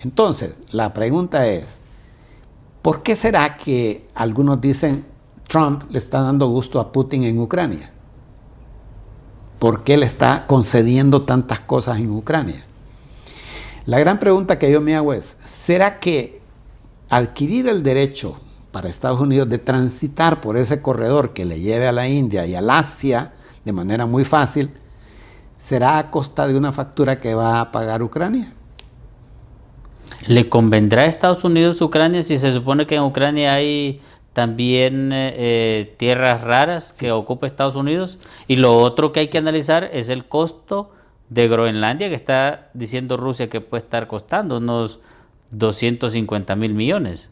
Entonces, la pregunta es, ¿por qué será que algunos dicen Trump le está dando gusto a Putin en Ucrania? ¿Por qué le está concediendo tantas cosas en Ucrania? La gran pregunta que yo me hago es, ¿será que adquirir el derecho para Estados Unidos de transitar por ese corredor que le lleve a la India y al Asia de manera muy fácil, será a costa de una factura que va a pagar Ucrania? ¿Le convendrá a Estados Unidos Ucrania si se supone que en Ucrania hay también tierras raras que ocupa Estados Unidos? Y lo otro que hay que analizar es el costo de Groenlandia, que está diciendo Rusia que puede estar costando unos 250,000 millones.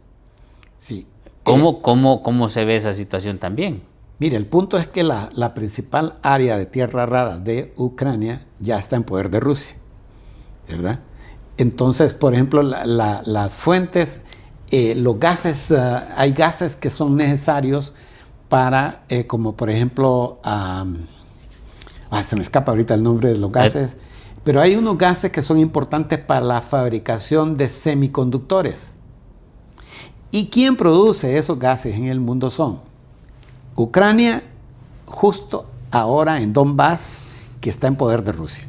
Sí. ¿Cómo se ve esa situación también? Mire, el punto es que la principal área de tierras raras de Ucrania ya está en poder de Rusia, ¿verdad? Entonces, por ejemplo, las fuentes, los gases, hay gases que son necesarios para, como por ejemplo, se me escapa ahorita el nombre de los gases, pero hay unos gases que son importantes para la fabricación de semiconductores. ¿Y quién produce esos gases en el mundo? Son Ucrania, justo ahora en Donbass, que está en poder de Rusia,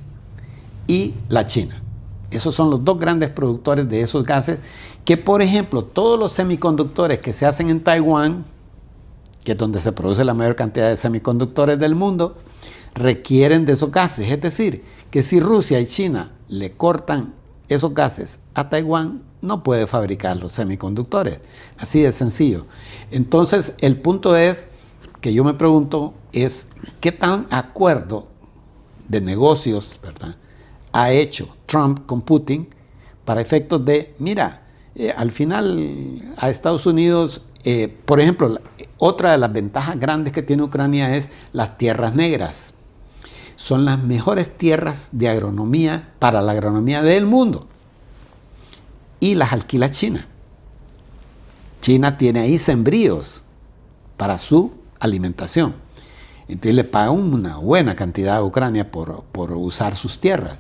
y la China. Esos son los dos grandes productores de esos gases, que por ejemplo, todos los semiconductores que se hacen en Taiwán, que es donde se produce la mayor cantidad de semiconductores del mundo, requieren de esos gases. Es decir, que si Rusia y China le cortan esos gases a Taiwán, no puede fabricar los semiconductores. Así de sencillo. Entonces, el punto es que yo me pregunto es, ¿qué tan acuerdo de negocios, ¿verdad?, ha hecho Trump con Putin para efectos de, mira, al final a Estados Unidos, por ejemplo, otra de las ventajas grandes que tiene Ucrania es las tierras negras. Son las mejores tierras de agronomía para la agronomía del mundo. Y las alquila China. China tiene ahí sembríos para su alimentación. Entonces le pagan una buena cantidad a Ucrania por usar sus tierras.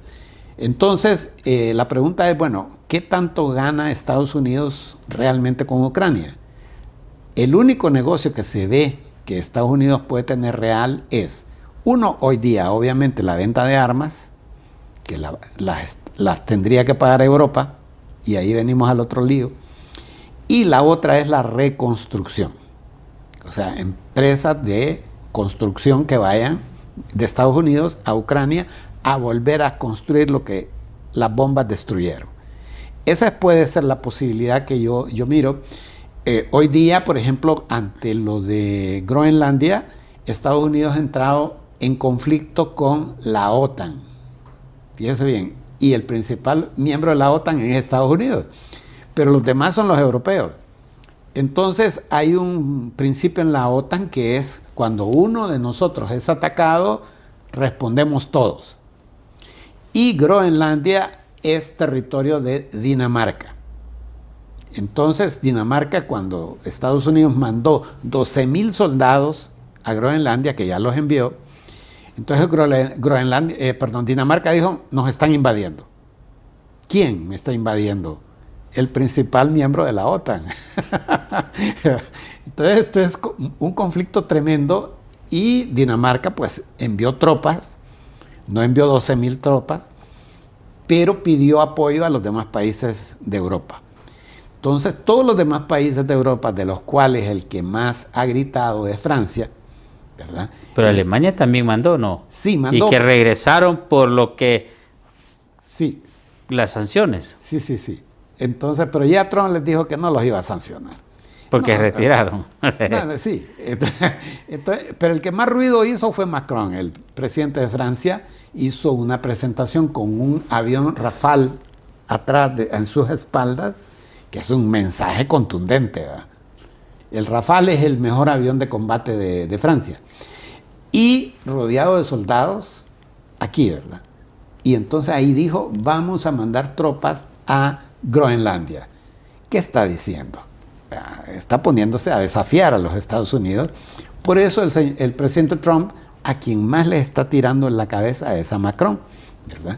Entonces, la pregunta es, bueno, ¿qué tanto gana Estados Unidos realmente con Ucrania? El único negocio que se ve que Estados Unidos puede tener real es, uno, hoy día, obviamente, la venta de armas, que las tendría que pagar Europa, y ahí venimos al otro lío, y la otra es la reconstrucción. O sea, empresas de construcción que vayan de Estados Unidos a Ucrania a volver a construir lo que las bombas destruyeron. Esa puede ser la posibilidad que yo miro. Hoy día, por ejemplo, ante lo de Groenlandia, Estados Unidos ha entrado en conflicto con la OTAN. Fíjese bien, y el principal miembro de la OTAN es Estados Unidos, pero los demás son los europeos. Entonces hay un principio en la OTAN que es cuando uno de nosotros es atacado, respondemos todos. Y Groenlandia es territorio de Dinamarca. Entonces Dinamarca, cuando Estados Unidos mandó 12,000 soldados a Groenlandia, que ya los envió, entonces Dinamarca dijo, nos están invadiendo. ¿Quién me está invadiendo? El principal miembro de la OTAN. Entonces esto es un conflicto tremendo y Dinamarca pues envió tropas, no envió 12,000 tropas, pero pidió apoyo a los demás países de Europa. Entonces todos los demás países de Europa, de los cuales el que más ha gritado es Francia, ¿verdad? Pero Alemania también mandó, ¿no? Sí, mandó. Y que regresaron por lo que... Sí. Las sanciones. Sí. Entonces, pero ya Trump les dijo que no los iba a sancionar. Porque retiraron. Sí. Entonces, pero el que más ruido hizo fue Macron, el presidente de Francia, hizo una presentación con un avión Rafale atrás en sus espaldas, que es un mensaje contundente, ¿verdad? El Rafale es el mejor avión de combate de Francia. Y rodeado de soldados aquí, ¿verdad? Y entonces ahí dijo, vamos a mandar tropas a Groenlandia. ¿Qué está diciendo? Está poniéndose a desafiar a los Estados Unidos. Por eso el presidente Trump, a quien más le está tirando en la cabeza es a Macron, ¿verdad?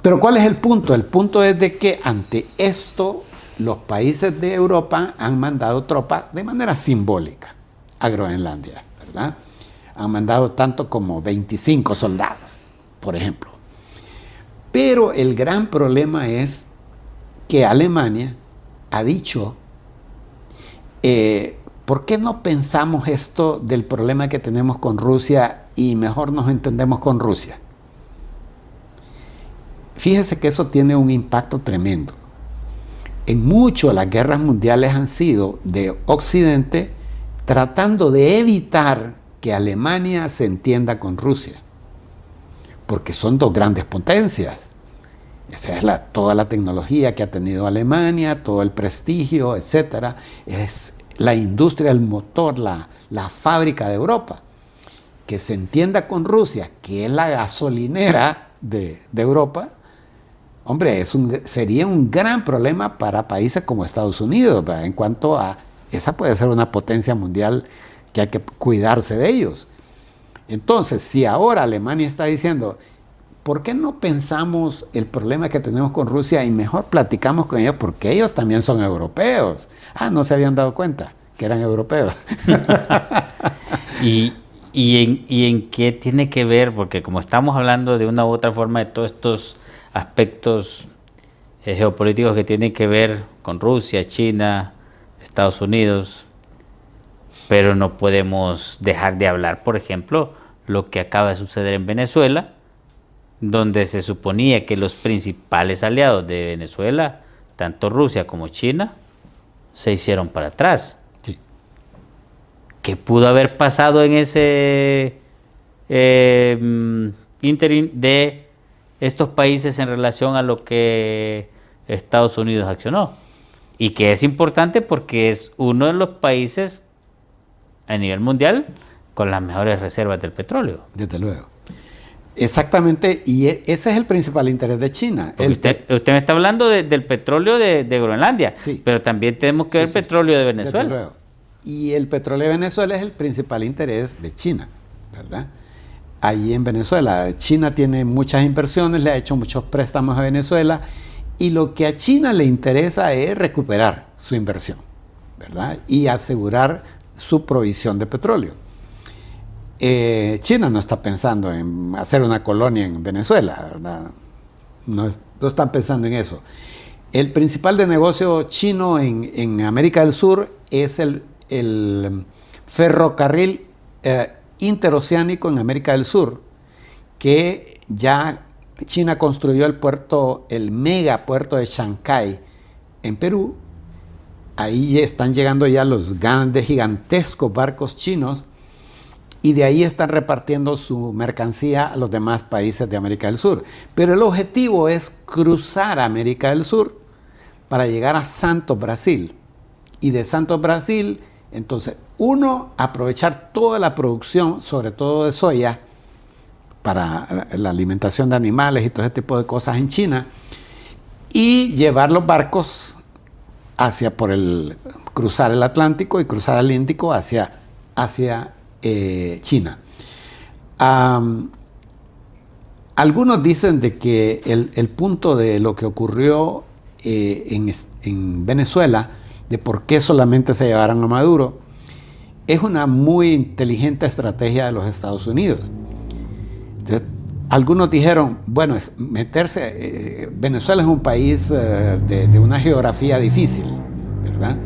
Pero ¿cuál es el punto? El punto es de que ante esto los países de Europa han mandado tropas de manera simbólica a Groenlandia, ¿verdad? Han mandado tanto como 25 soldados, por ejemplo. Pero el gran problema es que Alemania ha dicho, ¿por qué no pensamos esto del problema que tenemos con Rusia y mejor nos entendemos con Rusia? Fíjese que eso tiene un impacto tremendo. En mucho las guerras mundiales han sido de Occidente tratando de evitar que Alemania se entienda con Rusia, porque son dos grandes potencias. Esa es toda la tecnología que ha tenido Alemania, todo el prestigio, etcétera. Es la industria, el motor, la fábrica de Europa. Que se entienda con Rusia, que es la gasolinera de Europa, hombre, sería un gran problema para países como Estados Unidos, ¿verdad? En cuanto a, esa puede ser una potencia mundial que hay que cuidarse de ellos. Entonces, si ahora Alemania está diciendo, ¿por qué no pensamos el problema que tenemos con Rusia y mejor platicamos con ellos? Porque ellos también son europeos. Ah, no se habían dado cuenta que eran europeos. ¿Y en qué tiene que ver? Porque como estamos hablando de una u otra forma de todos estos aspectos geopolíticos que tienen que ver con Rusia, China, Estados Unidos, pero no podemos dejar de hablar, por ejemplo, lo que acaba de suceder en Venezuela, donde se suponía que los principales aliados de Venezuela, tanto Rusia como China, se hicieron para atrás. Sí. ¿Qué pudo haber pasado en ese ínterin de estos países en relación a lo que Estados Unidos accionó? Y que es importante porque es uno de los países a nivel mundial con las mejores reservas del petróleo. Desde luego. Exactamente, y ese es el principal interés de China. Usted me está hablando del petróleo de Groenlandia, sí, pero también tenemos que ver el petróleo de Venezuela. Y el petróleo de Venezuela es el principal interés de China. ¿verdad? Allí en Venezuela, China tiene muchas inversiones, le ha hecho muchos préstamos a Venezuela, y lo que a China le interesa es recuperar su inversión, ¿verdad? Y asegurar su provisión de petróleo. China no está pensando en hacer una colonia en Venezuela, ¿verdad? No están pensando en eso. El principal de negocio chino en América del Sur es el ferrocarril interoceánico en América del Sur, que ya China construyó el megapuerto de Shanghái en Perú. Ahí están llegando ya los grandes, gigantescos barcos chinos, y de ahí están repartiendo su mercancía a los demás países de América del Sur. Pero el objetivo es cruzar América del Sur para llegar a Santos, Brasil. Y de Santos, Brasil, entonces, aprovechar toda la producción, sobre todo de soya, para la alimentación de animales y todo ese tipo de cosas en China, y llevar los barcos cruzar el Atlántico y cruzar el Índico hacia China. Algunos dicen de que el punto de lo que ocurrió en Venezuela, de por qué solamente se llevaron a Maduro, es una muy inteligente estrategia de los Estados Unidos. Entonces, algunos dijeron, bueno, Venezuela es un país de una geografía difícil, ¿verdad?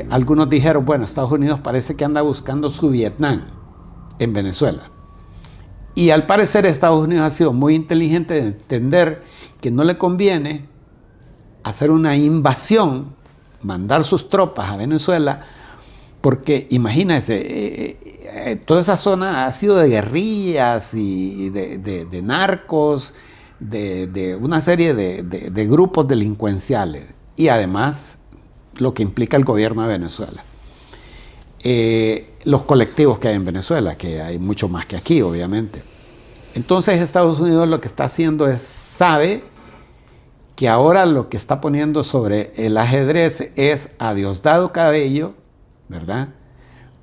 Algunos dijeron, bueno, Estados Unidos parece que anda buscando su Vietnam en Venezuela. Y al parecer Estados Unidos ha sido muy inteligente de entender que no le conviene hacer una invasión, mandar sus tropas a Venezuela, porque imagínense, toda esa zona ha sido de guerrillas y de narcos, de una serie de grupos delincuenciales, y además lo que implica el gobierno de Venezuela. Los colectivos que hay en Venezuela, que hay mucho más que aquí, obviamente. Entonces Estados Unidos lo que está haciendo sabe que ahora lo que está poniendo sobre el ajedrez es a Diosdado Cabello, ¿verdad?,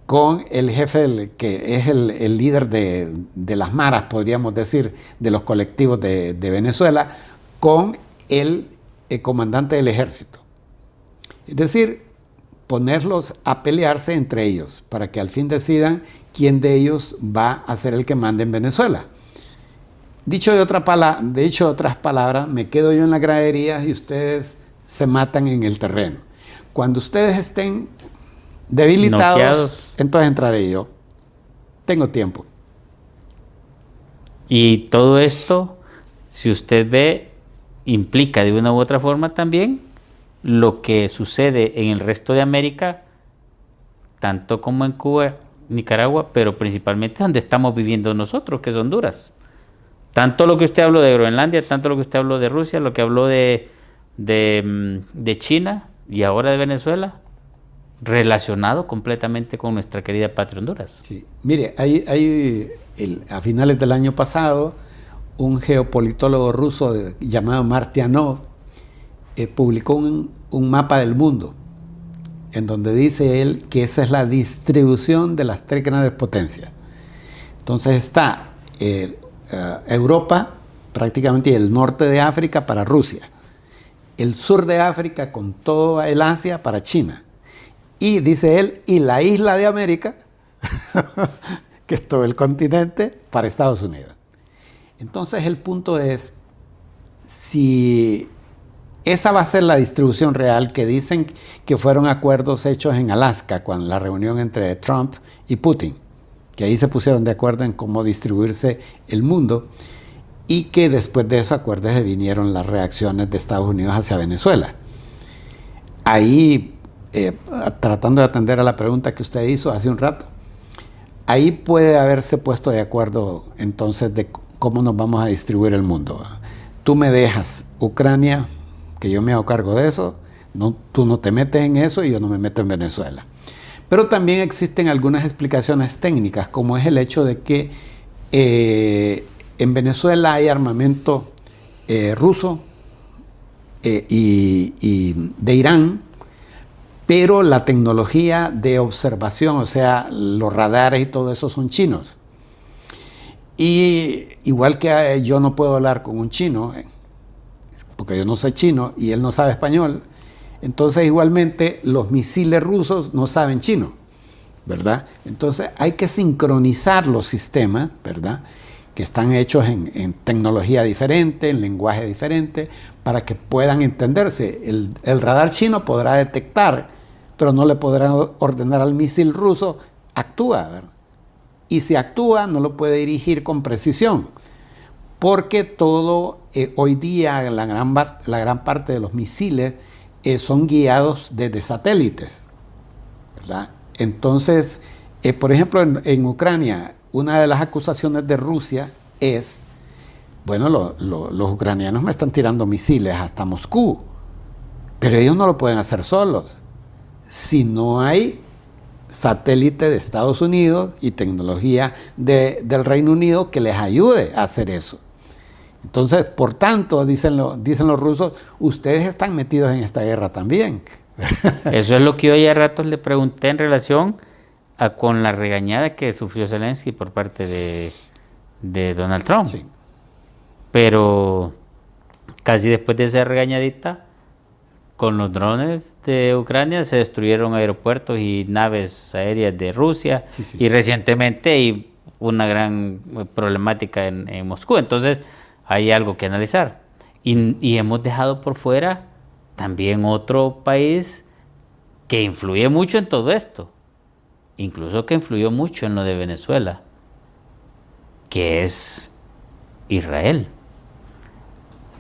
con el jefe, que es el líder de las maras, podríamos decir, de los colectivos de Venezuela, con el comandante del ejército. Es decir, ponerlos a pelearse entre ellos, para que al fin decidan quién de ellos va a ser el que mande en Venezuela. Dicho de otras palabras, me quedo yo en las graderías y ustedes se matan en el terreno. Cuando ustedes estén debilitados, noqueados, entonces entraré yo. Tengo tiempo. Y todo esto, si usted ve, implica de una u otra forma también lo que sucede en el resto de América, tanto como en Cuba, Nicaragua, pero principalmente donde estamos viviendo nosotros, que es Honduras. Tanto lo que usted habló de Groenlandia, tanto lo que usted habló de Rusia, lo que habló de China y ahora de Venezuela, relacionado completamente con nuestra querida patria Honduras. Sí. Mire, a finales del año pasado, un geopolitólogo ruso llamado Martianov publicó un mapa del mundo, en donde dice él que esa es la distribución de las 3 grandes potencias. Entonces está Europa, prácticamente, y el norte de África para Rusia, el sur de África con todo el Asia para China, y dice él, y la isla de América, que es todo el continente, para Estados Unidos. Entonces el punto es, si esa va a ser la distribución real, que dicen que fueron acuerdos hechos en Alaska, con la reunión entre Trump y Putin, que ahí se pusieron de acuerdo en cómo distribuirse el mundo, y que después de esos acuerdos se vinieron las reacciones de Estados Unidos hacia Venezuela. Ahí, tratando de atender a la pregunta que usted hizo hace un rato, ahí puede haberse puesto de acuerdo entonces de cómo nos vamos a distribuir el mundo. Tú me dejas Ucrania, que yo me hago cargo de eso, tú no te metes en eso y yo no me meto en Venezuela. Pero también existen algunas explicaciones técnicas, como es el hecho de que en Venezuela hay armamento ruso y de Irán, pero la tecnología de observación, o sea, los radares y todo eso son chinos. Y igual que yo no puedo hablar con un chino, porque yo no soy chino y él no sabe español, entonces igualmente los misiles rusos no saben chino, ¿verdad? Entonces hay que sincronizar los sistemas, ¿verdad?, que están hechos en tecnología diferente, en lenguaje diferente, para que puedan entenderse. El radar chino podrá detectar, pero no le podrá ordenar al misil ruso, actúa, ¿verdad? Y si actúa, no lo puede dirigir con precisión, porque todo, hoy día, la gran parte de los misiles son guiados desde satélites, ¿verdad? Entonces, por ejemplo, en Ucrania, una de las acusaciones de Rusia es, bueno, los ucranianos me están tirando misiles hasta Moscú, pero ellos no lo pueden hacer solos. Si no hay satélite de Estados Unidos y tecnología del Reino Unido que les ayude a hacer eso. Entonces, por tanto, dicen los rusos, ustedes están metidos en esta guerra también. Eso es lo que hoy a ratos le pregunté en relación con la regañada que sufrió Zelensky por parte de Donald Trump. Sí. Pero casi después de esa regañadita, con los drones de Ucrania se destruyeron aeropuertos y naves aéreas de Rusia, Sí, sí. y recientemente hay una gran problemática en Moscú. Entonces hay algo que analizar. Y hemos dejado por fuera también otro país que influye mucho en todo esto, incluso que influyó mucho en lo de Venezuela, que es Israel.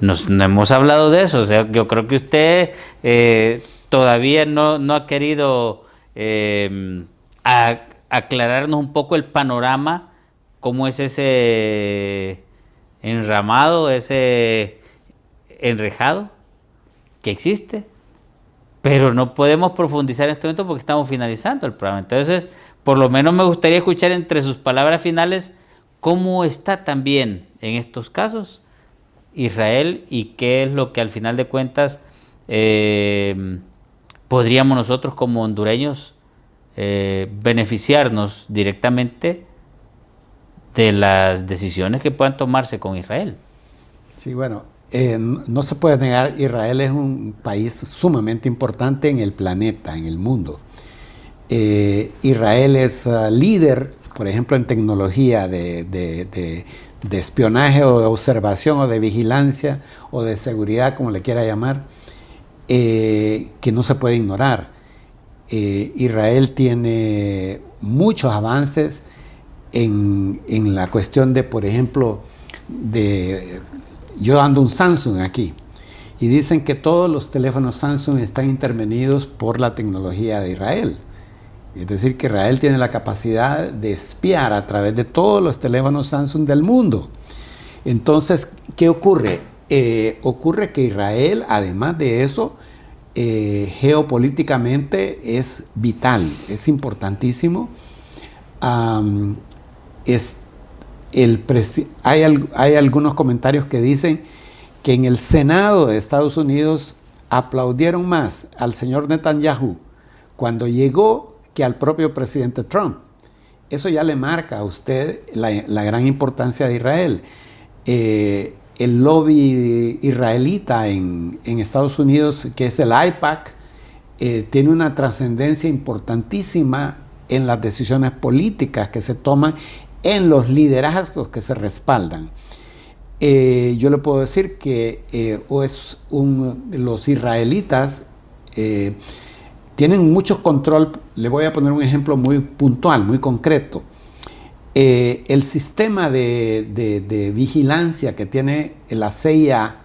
No hemos hablado de eso, o sea, yo creo que usted todavía no ha querido aclararnos un poco el panorama, cómo es ese enramado, ese enrejado que existe, pero no podemos profundizar en este momento porque estamos finalizando el programa. Entonces, por lo menos me gustaría escuchar entre sus palabras finales cómo está también en estos casos Israel y qué es lo que al final de cuentas podríamos nosotros como hondureños beneficiarnos directamente de las decisiones que puedan tomarse con Israel. Sí, bueno, no se puede negar, Israel es un país sumamente importante en el planeta, en el mundo. Israel es líder, por ejemplo, en tecnología de espionaje o de observación o de vigilancia o de seguridad, como le quiera llamar, que no se puede ignorar. Israel tiene muchos avances en la cuestión de, por ejemplo, yo ando un Samsung aquí y dicen que todos los teléfonos Samsung están intervenidos por la tecnología de Israel. Es decir, que Israel tiene la capacidad de espiar a través de todos los teléfonos Samsung del mundo. Entonces, ¿qué ocurre? Ocurre que Israel, además de eso, geopolíticamente es vital, es importantísimo. Hay algunos comentarios que dicen que en el Senado de Estados Unidos aplaudieron más al señor Netanyahu cuando llegó que al propio presidente Trump. Eso ya le marca a usted la gran importancia de Israel. El lobby israelita en Estados Unidos, que es el AIPAC, tiene una trascendencia importantísima en las decisiones políticas que se toman, en los liderazgos que se respaldan. Yo le puedo decir que los israelitas tienen mucho control. Le voy a poner un ejemplo muy puntual, muy concreto. El sistema de vigilancia que tiene la CIA,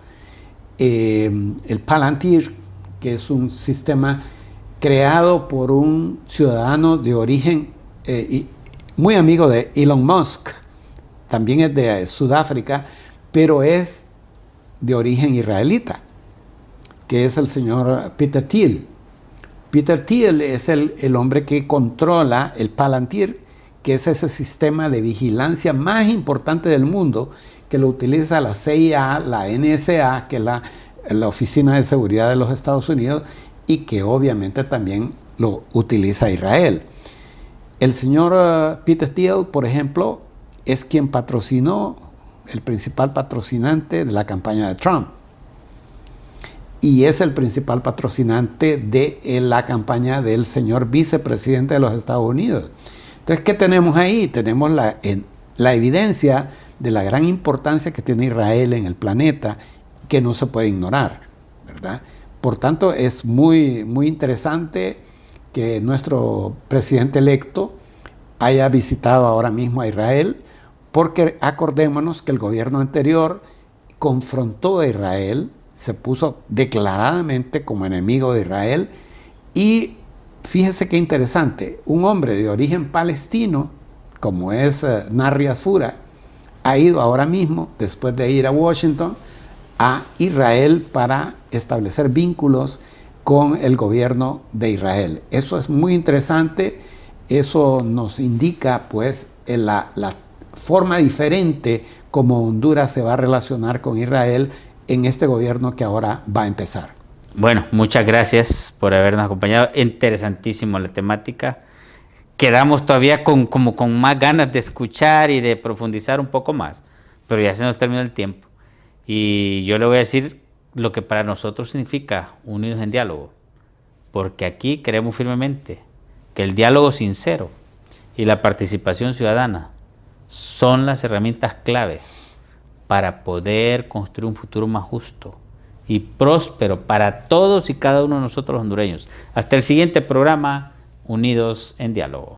el Palantir, que es un sistema creado por un ciudadano de origen muy amigo de Elon Musk, también es de Sudáfrica, pero es de origen israelita, que es el señor Peter Thiel. Peter Thiel es el hombre que controla el Palantir, que es ese sistema de vigilancia más importante del mundo, que lo utiliza la CIA, la NSA, que es la Oficina de Seguridad de los Estados Unidos, y que obviamente también lo utiliza Israel. El señor Peter Thiel, por ejemplo, es quien patrocinó, el principal patrocinante de la campaña de Trump. Y es el principal patrocinante de la campaña del señor vicepresidente de los Estados Unidos. Entonces, ¿qué tenemos ahí? Tenemos la evidencia de la gran importancia que tiene Israel en el planeta, que no se puede ignorar, ¿verdad? Por tanto, es muy, muy interesante que nuestro presidente electo haya visitado ahora mismo a Israel, porque acordémonos que el gobierno anterior confrontó a Israel, se puso declaradamente como enemigo de Israel, y fíjese qué interesante, un hombre de origen palestino, como es Narri Asfura, ha ido ahora mismo, después de ir a Washington, a Israel para establecer vínculos con el gobierno de Israel. Eso es muy interesante, eso nos indica pues la forma diferente como Honduras se va a relacionar con Israel en este gobierno que ahora va a empezar. Bueno, muchas gracias por habernos acompañado. Interesantísimo la temática. Quedamos todavía con más ganas de escuchar y de profundizar un poco más, pero ya se nos terminó el tiempo. Y yo le voy a decir lo que para nosotros significa unidos en diálogo, porque aquí creemos firmemente que el diálogo sincero y la participación ciudadana son las herramientas clave para poder construir un futuro más justo y próspero para todos y cada uno de nosotros los hondureños. Hasta el siguiente programa, Unidos en Diálogo.